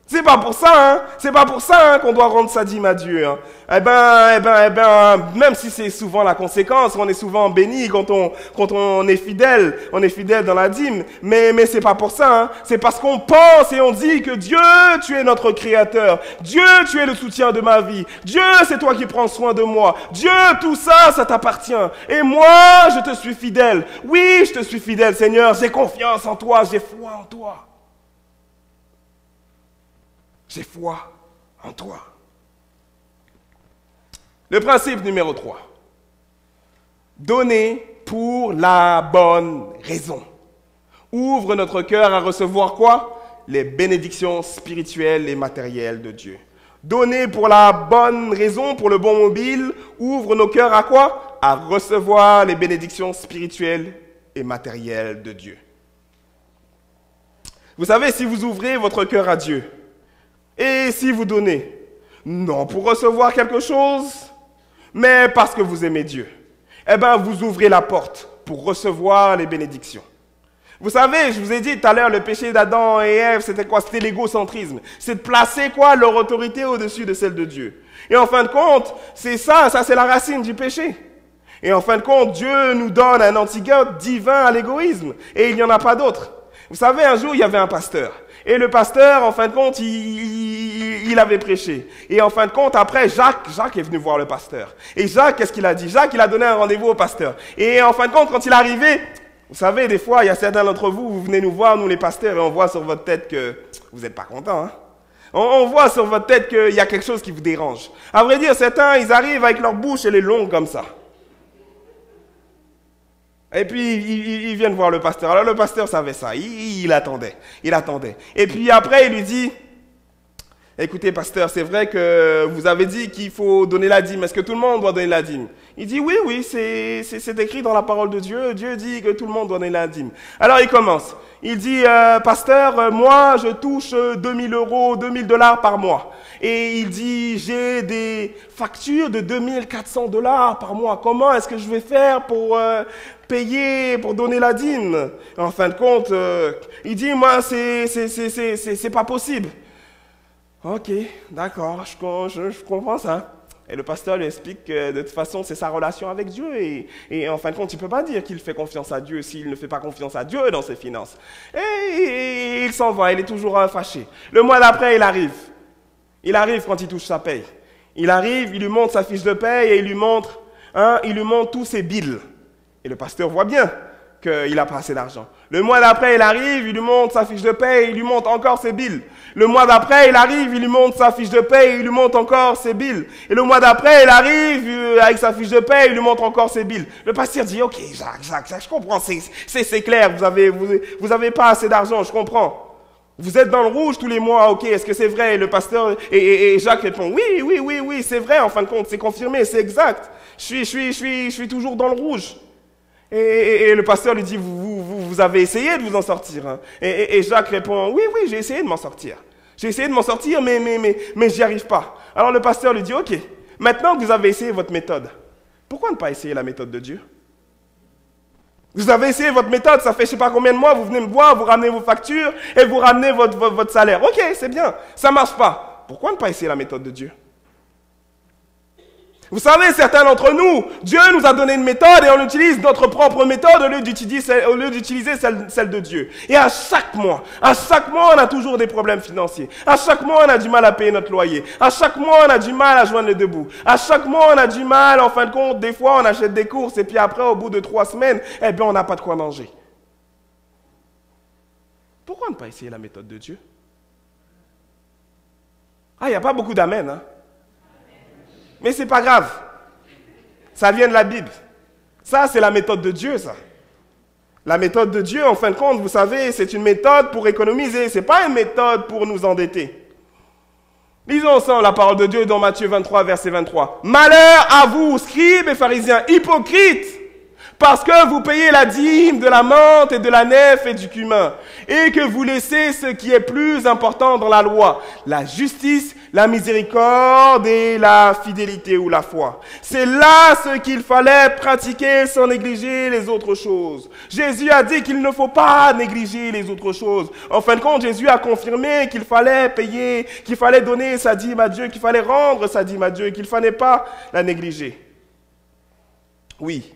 C'est pas pour ça, hein. C'est pas pour ça, hein, qu'on doit rendre sa dîme à Dieu, hein. Eh ben, même si c'est souvent la conséquence, on est souvent béni quand on est fidèle dans la dîme. Mais c'est pas pour ça, hein. C'est parce qu'on pense et on dit que Dieu, tu es notre créateur. Dieu, tu es le soutien de ma vie. Dieu, c'est toi qui prends soin de moi. Dieu, tout ça, ça t'appartient. Et moi, je te suis fidèle. Oui, je te suis fidèle, Seigneur. J'ai confiance en toi, j'ai foi en toi. J'ai foi en toi. Le principe numéro 3. Donner pour la bonne raison. Ouvre notre cœur à recevoir quoi? Les bénédictions spirituelles et matérielles de Dieu. Donner pour la bonne raison, pour le bon mobile, ouvre nos cœurs à quoi? À recevoir les bénédictions spirituelles et matérielles de Dieu. Vous savez, si vous ouvrez votre cœur à Dieu, et si vous donnez, non pour recevoir quelque chose, mais parce que vous aimez Dieu, eh bien, vous ouvrez la porte pour recevoir les bénédictions. Vous savez, je vous ai dit tout à l'heure, le péché d'Adam et Ève, c'était quoi? C'était l'égocentrisme. C'est de placer quoi? Leur autorité au-dessus de celle de Dieu. Et en fin de compte, c'est ça c'est la racine du péché. Et en fin de compte, Dieu nous donne un antidote divin à l'égoïsme. Et il n'y en a pas d'autre. Vous savez, un jour, il y avait un pasteur. Et le pasteur, en fin de compte, il avait prêché. Et en fin de compte, après, Jacques est venu voir le pasteur. Et Jacques, qu'est-ce qu'il a dit? Jacques, il a donné un rendez-vous au pasteur. Et en fin de compte, quand il est arrivé, vous savez, des fois, il y a certains d'entre vous, vous venez nous voir, nous les pasteurs, et on voit sur votre tête que vous n'êtes pas content, hein? On voit sur votre tête qu'il y a quelque chose qui vous dérange. À vrai dire, certains, ils arrivent avec leur bouche, elle est longue comme ça. Et puis, ils viennent voir le pasteur. Alors, le pasteur savait ça. Il attendait. Et puis après, il lui dit, écoutez, pasteur, c'est vrai que vous avez dit qu'il faut donner la dîme. Est-ce que tout le monde doit donner la dîme? Il dit, oui, c'est écrit dans la parole de Dieu. Dieu dit que tout le monde doit donner la dîme. Alors, il commence. Il dit, pasteur, moi, je touche 2000 euros, $2000 par mois. Et il dit, j'ai des factures de $2400 par mois. Comment est-ce que je vais faire pour payer, pour donner la dîme? En fin de compte, il dit, moi, c'est pas possible. Ok, d'accord, je comprends ça. Et le pasteur lui explique que de toute façon, c'est sa relation avec Dieu. Et en fin de compte, il ne peut pas dire qu'il fait confiance à Dieu s'il ne fait pas confiance à Dieu dans ses finances. Et il s'en va, il est toujours fâché. Le mois d'après, il arrive. Il arrive quand il touche sa paye. Il arrive, il lui montre sa fiche de paye et il lui montre tous ses bills. Et le pasteur voit bien qu'il n'a pas assez d'argent. Le mois d'après, il arrive, il lui montre sa fiche de paye, il lui montre encore ses bills. Le mois d'après, il arrive, il lui montre sa fiche de paye, il lui montre encore ses bills. Et le mois d'après, il arrive avec sa fiche de paye, il lui montre encore ses bills. Le pasteur dit, ok, Jacques, je comprends, c'est clair, vous avez pas assez d'argent, je comprends. Vous êtes dans le rouge tous les mois, ok, est-ce que c'est vrai? Le pasteur et Jacques répond, oui, c'est vrai, en fin de compte, c'est confirmé, c'est exact. Je suis toujours dans le rouge. Et le pasteur lui dit, vous avez essayé de vous en sortir, hein? Et Jacques répond, oui, j'ai essayé de m'en sortir. J'ai essayé de m'en sortir, mais j'y arrive pas. Alors le pasteur lui dit, ok, maintenant que vous avez essayé votre méthode, pourquoi ne pas essayer la méthode de Dieu? Vous avez essayé votre méthode, ça fait je sais pas combien de mois, vous venez me voir, vous ramenez vos factures et vous ramenez votre salaire. Ok, c'est bien, ça marche pas. Pourquoi ne pas essayer la méthode de Dieu? Vous savez, certains d'entre nous, Dieu nous a donné une méthode et on utilise notre propre méthode au lieu d'utiliser celle de Dieu. Et à chaque mois, on a toujours des problèmes financiers. À chaque mois, on a du mal à payer notre loyer. À chaque mois, on a du mal à joindre les deux bouts. À chaque mois, on a du mal, en fin de compte, des fois, on achète des courses et puis après, au bout de 3 semaines, eh bien, on n'a pas de quoi manger. Pourquoi ne pas essayer la méthode de Dieu? Ah, il n'y a pas beaucoup d'amen, hein? Mais c'est pas grave. Ça vient de la Bible. Ça, c'est la méthode de Dieu, ça. La méthode de Dieu, en fin de compte, vous savez, c'est une méthode pour économiser. Ce n'est pas une méthode pour nous endetter. Lisons ensemble la parole de Dieu dans Matthieu 23, verset 23. « Malheur à vous, scribes et pharisiens, hypocrites, parce que vous payez la dîme de la menthe et de la nef et du cumin, et que vous laissez ce qui est plus important dans la loi, la justice, la miséricorde et la fidélité ou la foi. C'est là ce qu'il fallait pratiquer sans négliger les autres choses. » Jésus a dit qu'il ne faut pas négliger les autres choses. En fin de compte, Jésus a confirmé qu'il fallait payer, qu'il fallait donner sa dîme à Dieu, qu'il fallait rendre sa dîme à Dieu, qu'il ne fallait pas la négliger. Oui.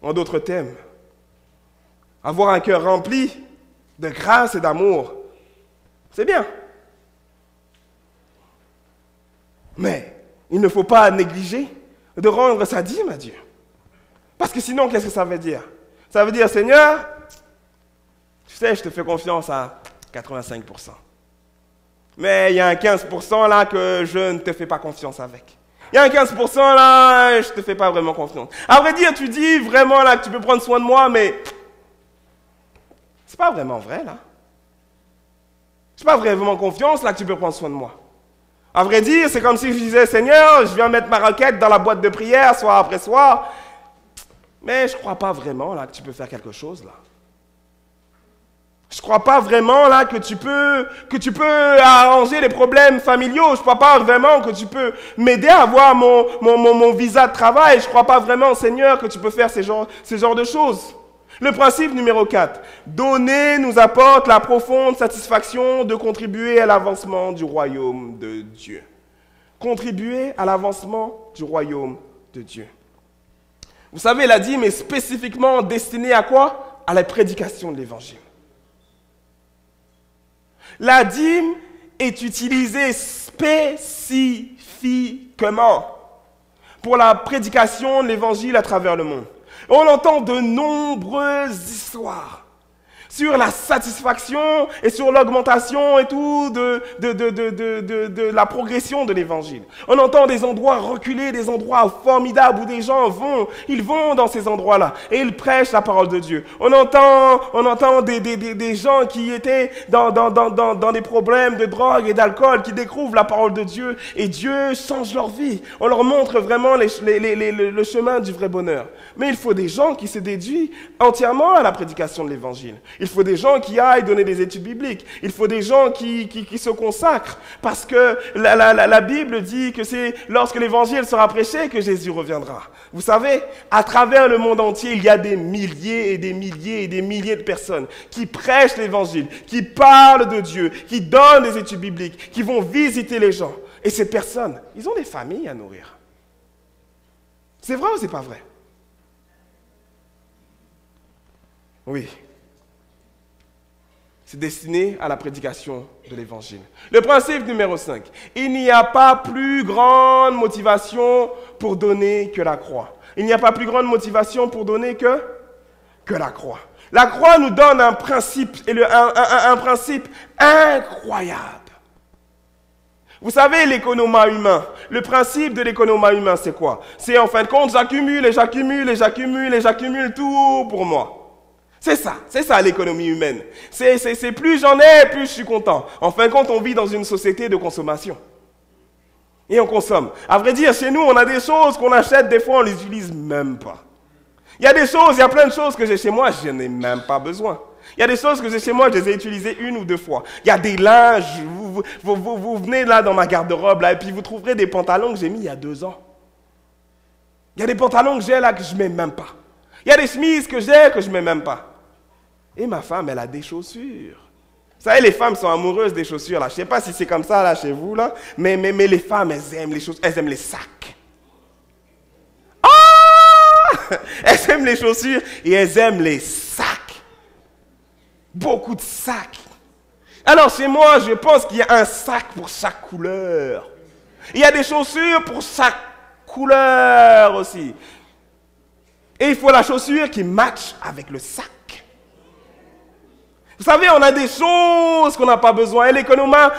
En d'autres termes, avoir un cœur rempli de grâce et d'amour, c'est bien. Mais il ne faut pas négliger de rendre sa dîme à Dieu. Parce que sinon, qu'est-ce que ça veut dire? Ça veut dire, Seigneur, tu sais, je te fais confiance à 85%. Mais il y a un 15% là que je ne te fais pas confiance avec. Il y a un 15% là, je ne te fais pas vraiment confiance. À vrai dire, tu dis vraiment là que tu peux prendre soin de moi, mais c'est pas vraiment vrai là. Je n'ai pas vraiment confiance là que tu peux prendre soin de moi. À vrai dire, c'est comme si je disais, Seigneur, je viens mettre ma requête dans la boîte de prière, soir après soir, mais je ne crois pas vraiment là que tu peux faire quelque chose là. Je ne crois pas vraiment là que tu peux arranger les problèmes familiaux. Je ne crois pas vraiment que tu peux m'aider à avoir mon visa de travail. Je ne crois pas vraiment, Seigneur, que tu peux faire ces genres de choses. Le principe numéro 4. Donner nous apporte la profonde satisfaction de contribuer à l'avancement du royaume de Dieu. Contribuer à l'avancement du royaume de Dieu. Vous savez, la dîme est spécifiquement destinée à quoi? À la prédication de l'évangile. La dîme est utilisée spécifiquement pour la prédication de l'évangile à travers le monde. On entend de nombreuses histoires sur la satisfaction et sur l'augmentation et tout de la progression de l'évangile. On entend des endroits reculés, des endroits formidables où des gens ils vont dans ces endroits-là et ils prêchent la parole de Dieu. On entend des gens qui étaient dans des problèmes de drogue et d'alcool, qui découvrent la parole de Dieu et Dieu change leur vie. On leur montre vraiment le chemin du vrai bonheur. Mais il faut des gens qui se dédient entièrement à la prédication de l'évangile. Il faut des gens qui aillent donner des études bibliques. Il faut des gens qui se consacrent. Parce que la Bible dit que c'est lorsque l'évangile sera prêché que Jésus reviendra. Vous savez, à travers le monde entier, il y a des milliers et des milliers et des milliers de personnes qui prêchent l'évangile, qui parlent de Dieu, qui donnent des études bibliques, qui vont visiter les gens. Et ces personnes, ils ont des familles à nourrir. C'est vrai ou c'est pas vrai? Oui. C'est destiné à la prédication de l'évangile. Le principe numéro 5. Il n'y a pas plus grande motivation pour donner que la croix. Il n'y a pas plus grande motivation pour donner que la croix. La croix nous donne un principe, un principe incroyable. Vous savez, l'économat humain, le principe de l'économat humain, c'est quoi? C'est en fin de compte, j'accumule et j'accumule et j'accumule et j'accumule tout pour moi. C'est ça l'économie humaine. C'est plus j'en ai, plus je suis content. En fin de compte, on vit dans une société de consommation. Et on consomme. À vrai dire, chez nous, on a des choses qu'on achète, des fois, on ne les utilise même pas. Il y a plein de choses que j'ai chez moi, je n'ai même pas besoin. Il y a des choses que j'ai chez moi, je les ai utilisées 1 ou 2 fois. Il y a des linges, vous venez là dans ma garde-robe, là, et puis vous trouverez des pantalons que j'ai mis il y a 2 ans. Il y a des pantalons que j'ai là que je ne mets même pas. Il y a des chemises que j'ai que je ne mets même pas. Et ma femme, elle a des chaussures. Vous savez, les femmes sont amoureuses des chaussures, là. Je ne sais pas si c'est comme ça, là, chez vous, là. Mais les femmes, elles aiment les choses, elles aiment les sacs. Elles aiment les chaussures et elles aiment les sacs. Beaucoup de sacs. Alors chez moi, je pense qu'il y a un sac pour chaque couleur. Il y a des chaussures pour chaque couleur aussi. Et il faut la chaussure qui matche avec le sac. Vous savez, on a des choses qu'on n'a pas besoin. Et l'économat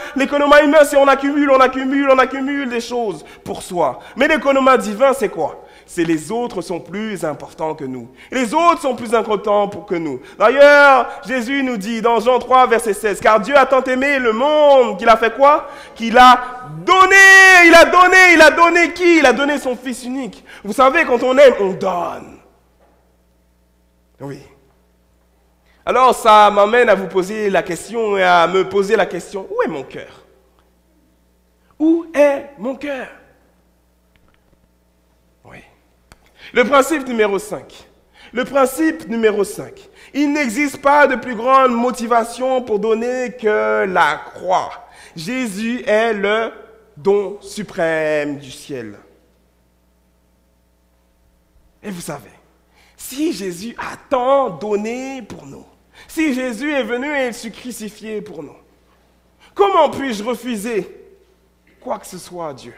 humain, c'est on accumule des choses pour soi. Mais l'économat divin, c'est quoi? C'est les autres sont plus importants que nous. Les autres sont plus importants que nous. D'ailleurs, Jésus nous dit dans Jean 3, verset 16, « Car Dieu a tant aimé le monde qu'il a fait quoi? Qu'il a donné. Il a donné qui? Il a donné son Fils unique. Vous savez, quand on aime, on donne. Oui. Alors, ça m'amène à vous poser la question et à me poser la question, où est mon cœur? Où est mon cœur? Oui. Le principe numéro 5. Le principe numéro 5. Il n'existe pas de plus grande motivation pour donner que la croix. Jésus est le don suprême du ciel. Et vous savez, si Jésus a tant donné pour nous, si Jésus est venu et il s'est crucifié pour nous, comment puis-je refuser quoi que ce soit à Dieu?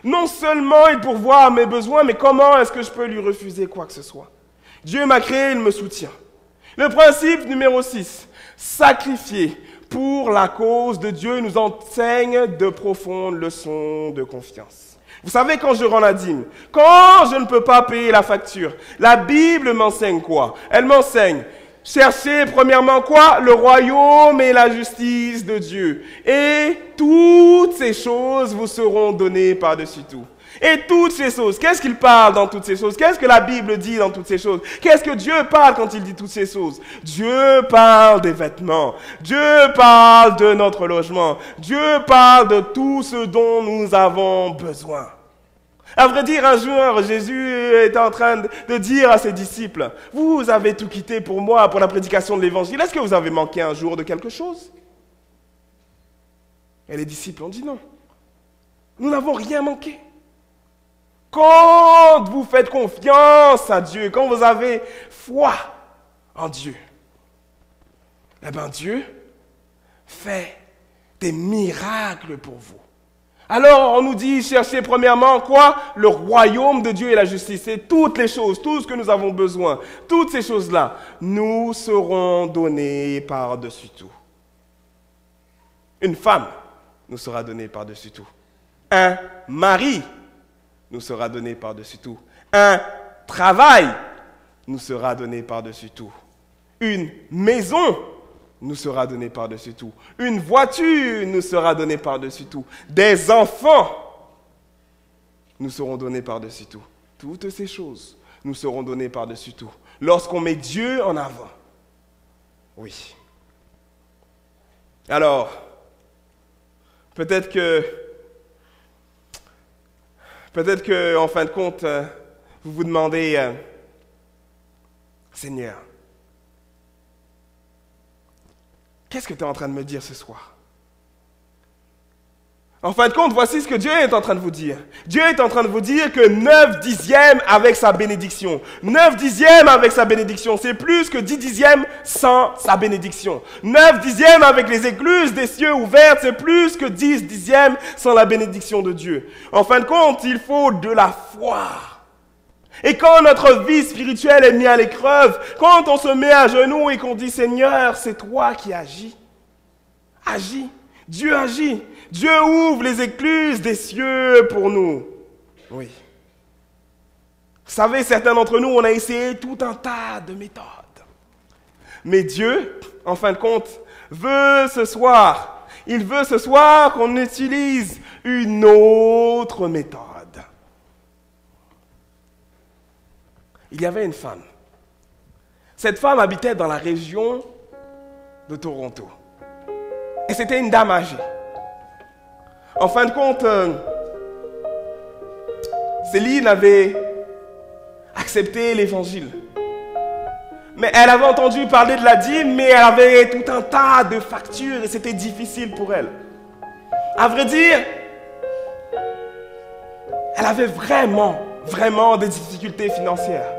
Non seulement il pourvoit à mes besoins, mais comment est-ce que je peux lui refuser quoi que ce soit? Dieu m'a créé, il me soutient. Le principe numéro 6, sacrifier pour la cause de Dieu nous enseigne de profondes leçons de confiance. Vous savez, quand je rends la dîme, quand je ne peux pas payer la facture, la Bible m'enseigne quoi? Elle m'enseigne, cherchez premièrement quoi? Le royaume et la justice de Dieu. Et toutes ces choses vous seront données par-dessus tout. Et toutes ces choses, qu'est-ce qu'il parle dans toutes ces choses? Qu'est-ce que la Bible dit dans toutes ces choses? Qu'est-ce que Dieu parle quand il dit toutes ces choses? Dieu parle des vêtements. Dieu parle de notre logement. Dieu parle de tout ce dont nous avons besoin. À vrai dire, un jour, Jésus était en train de dire à ses disciples, « Vous avez tout quitté pour moi, pour la prédication de l'Évangile. Est-ce que vous avez manqué un jour de quelque chose? » Et les disciples ont dit non. Nous n'avons rien manqué. Quand vous faites confiance à Dieu, quand vous avez foi en Dieu, eh bien Dieu fait des miracles pour vous. Alors on nous dit, cherchez premièrement quoi? Le royaume de Dieu et la justice. Et toutes les choses, tout ce que nous avons besoin, toutes ces choses-là, nous seront données par-dessus tout. Une femme nous sera donnée par-dessus tout. Un mari nous sera donné par-dessus tout. Un travail nous sera donné par-dessus tout. Une maison nous sera donné par-dessus tout. Une voiture nous sera donnée par-dessus tout. Des enfants nous seront donnés par-dessus tout. Toutes ces choses nous seront données par-dessus tout. Lorsqu'on met Dieu en avant. Oui. Alors, peut-être que, en fin de compte, vous vous demandez, Seigneur, qu'est-ce que tu es en train de me dire ce soir? En fin de compte, voici ce que Dieu est en train de vous dire. Dieu est en train de vous dire que 9 dixièmes avec sa bénédiction. 9 dixièmes avec sa bénédiction, c'est plus que 10 dixièmes sans sa bénédiction. 9 dixièmes avec les écluses des cieux ouvertes, c'est plus que 10 dixièmes sans la bénédiction de Dieu. En fin de compte, il faut de la foi. Et quand notre vie spirituelle est mise à l'épreuve, quand on se met à genoux et qu'on dit « Seigneur, c'est toi qui agis. Agis. Dieu agit. Dieu ouvre les écluses des cieux pour nous. » Oui. Vous savez, certains d'entre nous, on a essayé tout un tas de méthodes. Mais Dieu, en fin de compte, veut ce soir, il veut ce soir qu'on utilise une autre méthode. Il y avait une femme. Cette femme habitait dans la région de Toronto. Et c'était une dame âgée. En fin de compte, Céline avait accepté l'évangile. Mais elle avait entendu parler de la dîme, mais elle avait tout un tas de factures et c'était difficile pour elle. À vrai dire, elle avait vraiment vraiment des difficultés financières.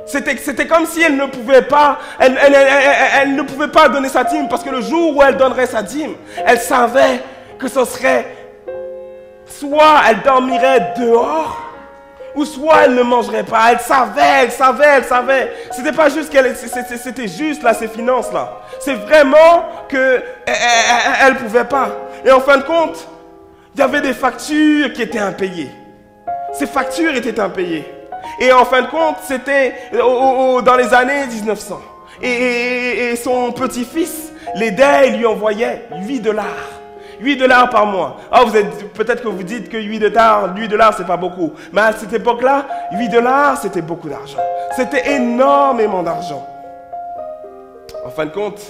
C'était comme si elle ne pouvait pas, elle ne pouvait pas donner sa dîme parce que le jour où elle donnerait sa dîme, elle savait que ce serait soit elle dormirait dehors ou soit elle ne mangerait pas. Elle savait. C'était pas juste c'était juste là ses finances là. C'est vraiment que elle pouvait pas. Et en fin de compte, il y avait des factures qui étaient impayées. Ces factures étaient impayées. Et en fin de compte, c'était dans les années 1900. Et son petit-fils l'aidait et lui envoyait $8. $8 par mois. Ah, peut-être que vous dites que $8, c'est pas beaucoup. Mais à cette époque-là, $8, c'était beaucoup d'argent. C'était énormément d'argent. En fin de compte,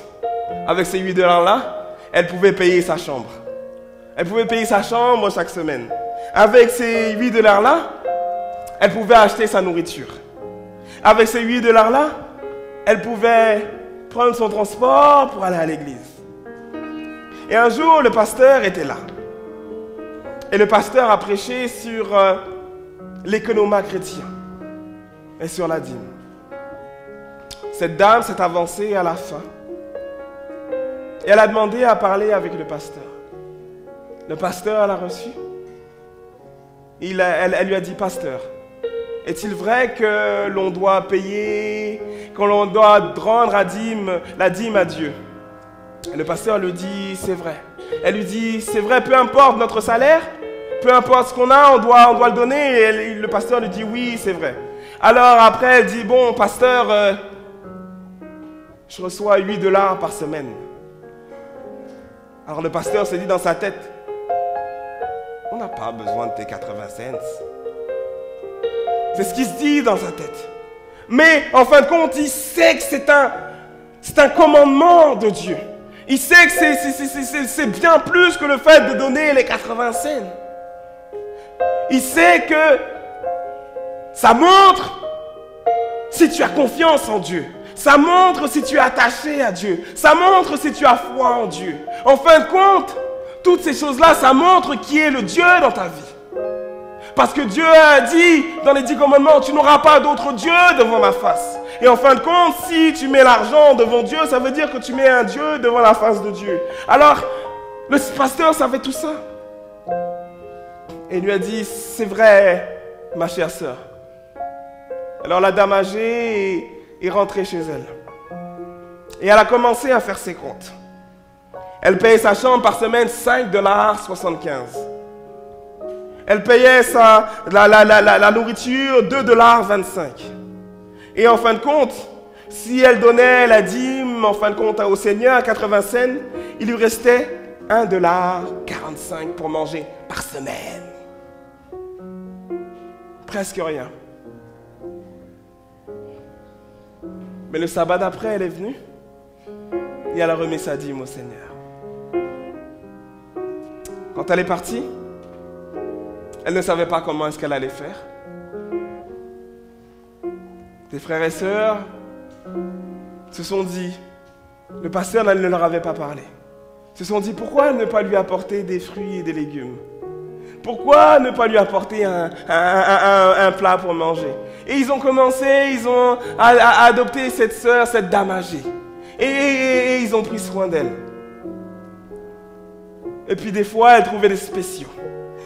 avec ces $8-là, elle pouvait payer sa chambre. Elle pouvait payer sa chambre chaque semaine. Avec ces $8-là, elle pouvait acheter sa nourriture. Avec ces $8-là, elle pouvait prendre son transport pour aller à l'église. Et un jour, le pasteur était là. Et le pasteur a prêché sur l'économat chrétien et sur la dîme. Cette dame s'est avancée à la fin. Et elle a demandé à parler avec le pasteur. Le pasteur l'a reçu. Elle lui a dit, pasteur, est-il vrai que l'on doit payer, que l'on doit rendre la dîme à Dieu? Et le pasteur lui dit, c'est vrai. Elle lui dit, c'est vrai, peu importe notre salaire, peu importe ce qu'on a, on doit le donner. Et le pasteur lui dit, oui, c'est vrai. Alors après, elle dit, bon, pasteur, je reçois $8 par semaine. Alors le pasteur s'est dit dans sa tête, on n'a pas besoin de tes 80 cents. C'est ce qui se dit dans sa tête. Mais en fin de compte, il sait que c'est un commandement de Dieu. Il sait que c'est bien plus que le fait de donner les 80 cents. Il sait que ça montre si tu as confiance en Dieu. Ça montre si tu es attaché à Dieu. Ça montre si tu as foi en Dieu. En fin de compte, toutes ces choses-là, ça montre qui est le Dieu dans ta vie. Parce que Dieu a dit dans les 10 commandements, tu n'auras pas d'autre Dieu devant ma face. Et en fin de compte, si tu mets l'argent devant Dieu, ça veut dire que tu mets un Dieu devant la face de Dieu. Alors, le pasteur savait tout ça. Et il lui a dit, c'est vrai, ma chère sœur. Alors la dame âgée est rentrée chez elle. Et elle a commencé à faire ses comptes. Elle payait sa chambre par semaine $5,75. Elle payait la nourriture $2,25. Et en fin de compte, si elle donnait la dîme, en fin de compte, au Seigneur, 80 cents, il lui restait $1,45 pour manger par semaine. Presque rien. Mais le sabbat d'après, elle est venue et elle a remis sa dîme au Seigneur. Quand elle est partie, elle ne savait pas comment est-ce qu'elle allait faire. Ses frères et sœurs se sont dit, le pasteur ne leur avait pas parlé, se sont dit pourquoi ne pas lui apporter des fruits et des légumes? Pourquoi ne pas lui apporter un plat pour manger? Et ils ont commencé, à adopter cette sœur, cette dame âgée. Et ils ont pris soin d'elle. Et puis des fois, elle trouvait des spéciaux.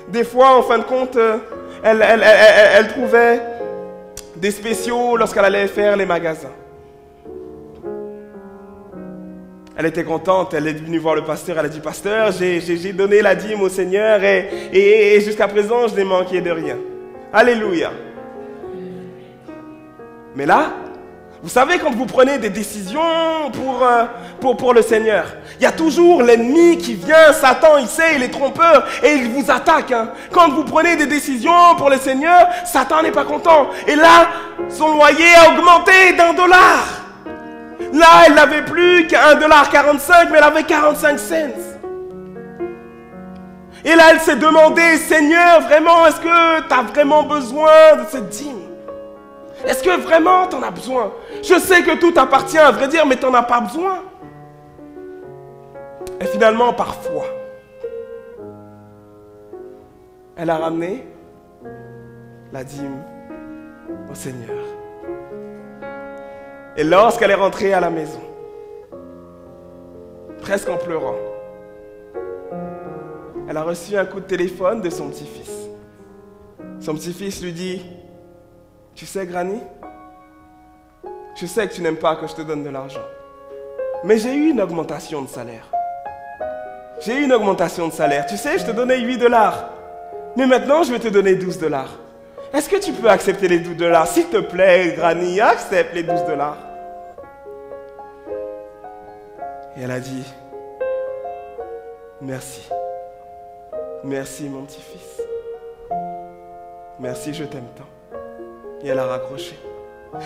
Des fois, en fin de compte, elle trouvait des spéciaux lorsqu'elle allait faire les magasins. Elle était contente, elle est venue voir le pasteur, elle a dit, pasteur, j'ai donné la dîme au Seigneur et jusqu'à présent, je n'ai manqué de rien. Alléluia. Mais là, vous savez, quand vous prenez des décisions pour le Seigneur, il y a toujours l'ennemi qui vient, Satan, il sait, il est trompeur et il vous attaque. Hein. Quand vous prenez des décisions pour le Seigneur, Satan n'est pas content. Et là, son loyer a augmenté d'$1. Là, elle n'avait plus qu'1,45 $, mais elle avait 45 cents. Et là, elle s'est demandé, Seigneur, vraiment, est-ce que tu as vraiment besoin de cette dîme? Est-ce que vraiment tu en as besoin? Je sais que tout t'appartient, à vrai dire, mais tu n'en as pas besoin. Et finalement, par foi, elle a ramené la dîme au Seigneur. Et lorsqu'elle est rentrée à la maison, presque en pleurant, elle a reçu un coup de téléphone de son petit-fils. Son petit-fils lui dit, « Tu sais, Granny, je sais que tu n'aimes pas que je te donne de l'argent, mais j'ai eu une augmentation de salaire. J'ai eu une augmentation de salaire. Tu sais, je te donnais 8 $, mais maintenant je vais te donner 12 $. Est-ce que tu peux accepter les 12 $? S'il te plaît, Granny, accepte les 12 $. Et elle a dit, « Merci. Merci, mon petit-fils. Merci, je t'aime tant. » Et elle a raccroché.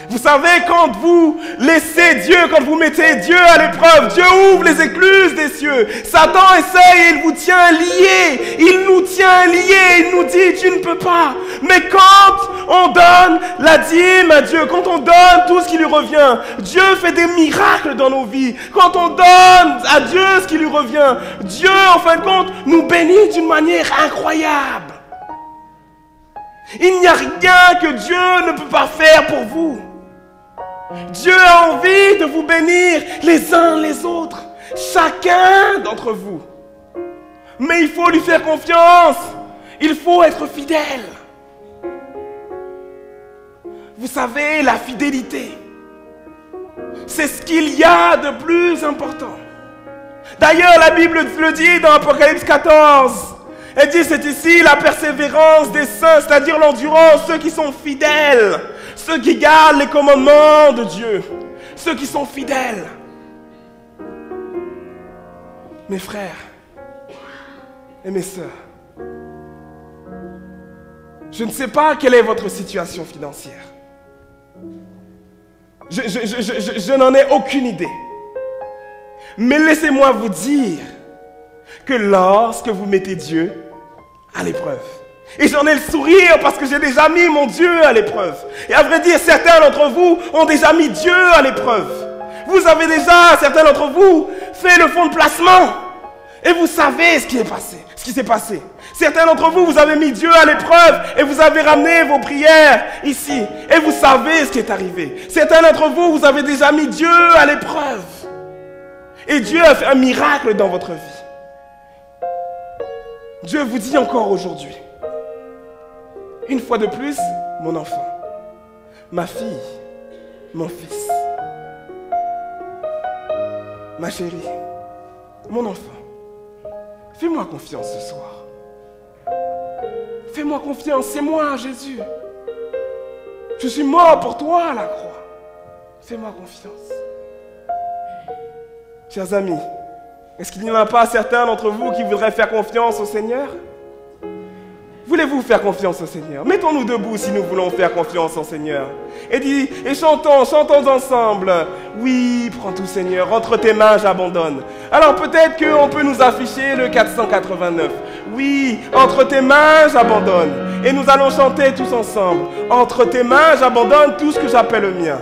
Vous savez, quand vous laissez Dieu, quand vous mettez Dieu à l'épreuve, Dieu ouvre les écluses des cieux. Satan essaye, il vous tient liés. Il nous tient liés. Il nous dit, tu ne peux pas. Mais quand on donne la dîme à Dieu, quand on donne tout ce qui lui revient, Dieu fait des miracles dans nos vies. Quand on donne à Dieu ce qui lui revient, Dieu, en fin de compte, nous bénit d'une manière incroyable. Il n'y a rien que Dieu ne peut pas faire pour vous. Dieu a envie de vous bénir les uns les autres, chacun d'entre vous. Mais il faut lui faire confiance. Il faut être fidèle. Vous savez, la fidélité, c'est ce qu'il y a de plus important. D'ailleurs, la Bible le dit dans Apocalypse 14. Elle dit, c'est ici la persévérance des saints, c'est-à-dire l'endurance, ceux qui sont fidèles, ceux qui gardent les commandements de Dieu, ceux qui sont fidèles. Mes frères et mes sœurs, je ne sais pas quelle est votre situation financière. Je n'en ai aucune idée. Mais laissez-moi vous dire que lorsque vous mettez Dieu à l'épreuve, et j'en ai le sourire parce que j'ai déjà mis mon Dieu à l'épreuve, et à vrai dire, certains d'entre vous ont déjà mis Dieu à l'épreuve. Vous avez déjà, certains d'entre vous, fait le fonds de placement, et vous savez ce qui est passé, ce qui s'est passé. Certains d'entre vous, vous avez mis Dieu à l'épreuve, et vous avez ramené vos prières ici, et vous savez ce qui est arrivé. Certains d'entre vous, vous avez déjà mis Dieu à l'épreuve, et Dieu a fait un miracle dans votre vie. Dieu vous dit encore aujourd'hui, une fois de plus, mon enfant, ma fille, mon fils, ma chérie, mon enfant, fais-moi confiance ce soir. Fais-moi confiance, c'est moi, Jésus. Je suis mort pour toi à la croix. Fais-moi confiance. Chers amis, est-ce qu'il n'y en a pas certains d'entre vous qui voudraient faire confiance au Seigneur? Voulez-vous faire confiance au Seigneur? Mettons-nous debout si nous voulons faire confiance au Seigneur. Et chantons ensemble. Oui, prends tout Seigneur, entre tes mains j'abandonne. Alors peut-être qu'on peut nous afficher le 489. Oui, entre tes mains j'abandonne. Et nous allons chanter tous ensemble. Entre tes mains j'abandonne tout ce que j'appelle le mien.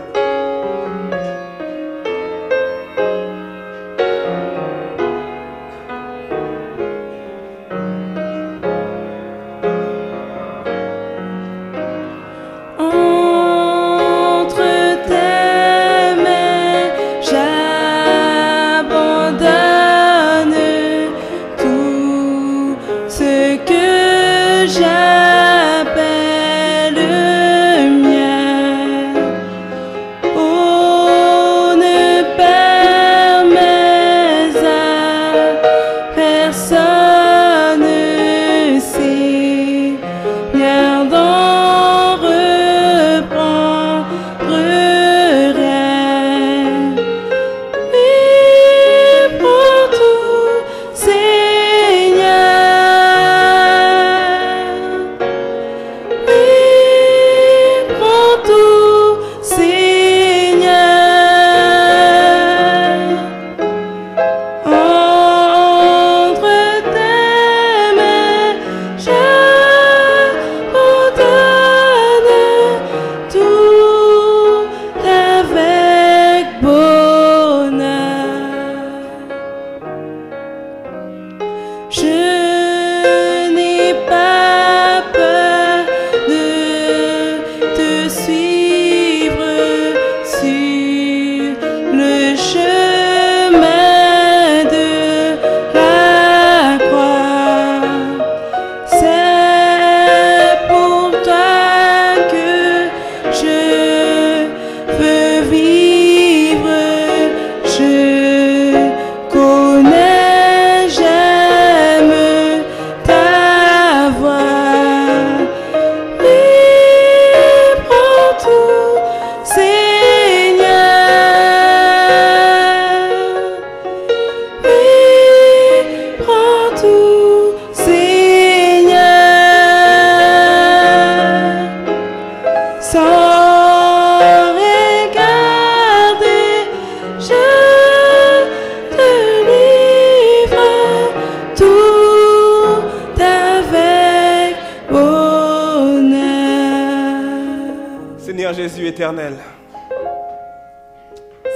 Éternel,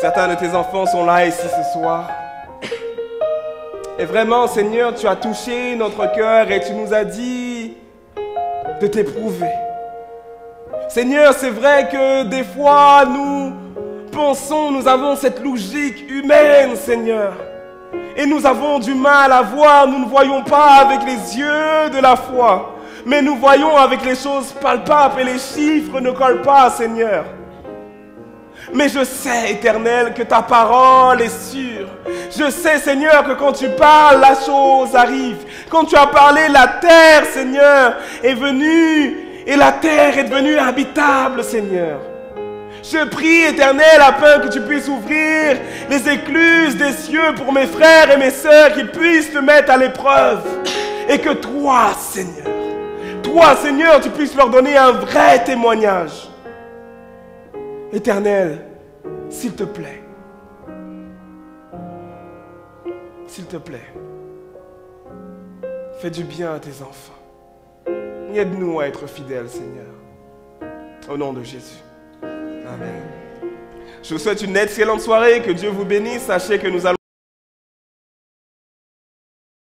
certains de tes enfants sont là ici ce soir. Et vraiment, Seigneur, tu as touché notre cœur et tu nous as dit de t'éprouver. Seigneur, c'est vrai que des fois, nous pensons, nous avons cette logique humaine, Seigneur. Et nous avons du mal à voir, nous ne voyons pas avec les yeux de la foi. Mais nous voyons avec les choses palpables et les chiffres ne collent pas, Seigneur. Mais je sais, Éternel, que ta parole est sûre. Je sais, Seigneur, que quand tu parles, la chose arrive. Quand tu as parlé, la terre, Seigneur, est venue et la terre est devenue habitable, Seigneur. Je prie, Éternel, afin que tu puisses ouvrir les écluses des cieux pour mes frères et mes sœurs qui puissent te mettre à l'épreuve. Et que toi, Seigneur, tu puisses leur donner un vrai témoignage. Éternel, s'il te plaît, fais du bien à tes enfants. Aide-nous à être fidèles, Seigneur. Au nom de Jésus. Amen. Je vous souhaite une excellente soirée. Que Dieu vous bénisse. Sachez que nous allons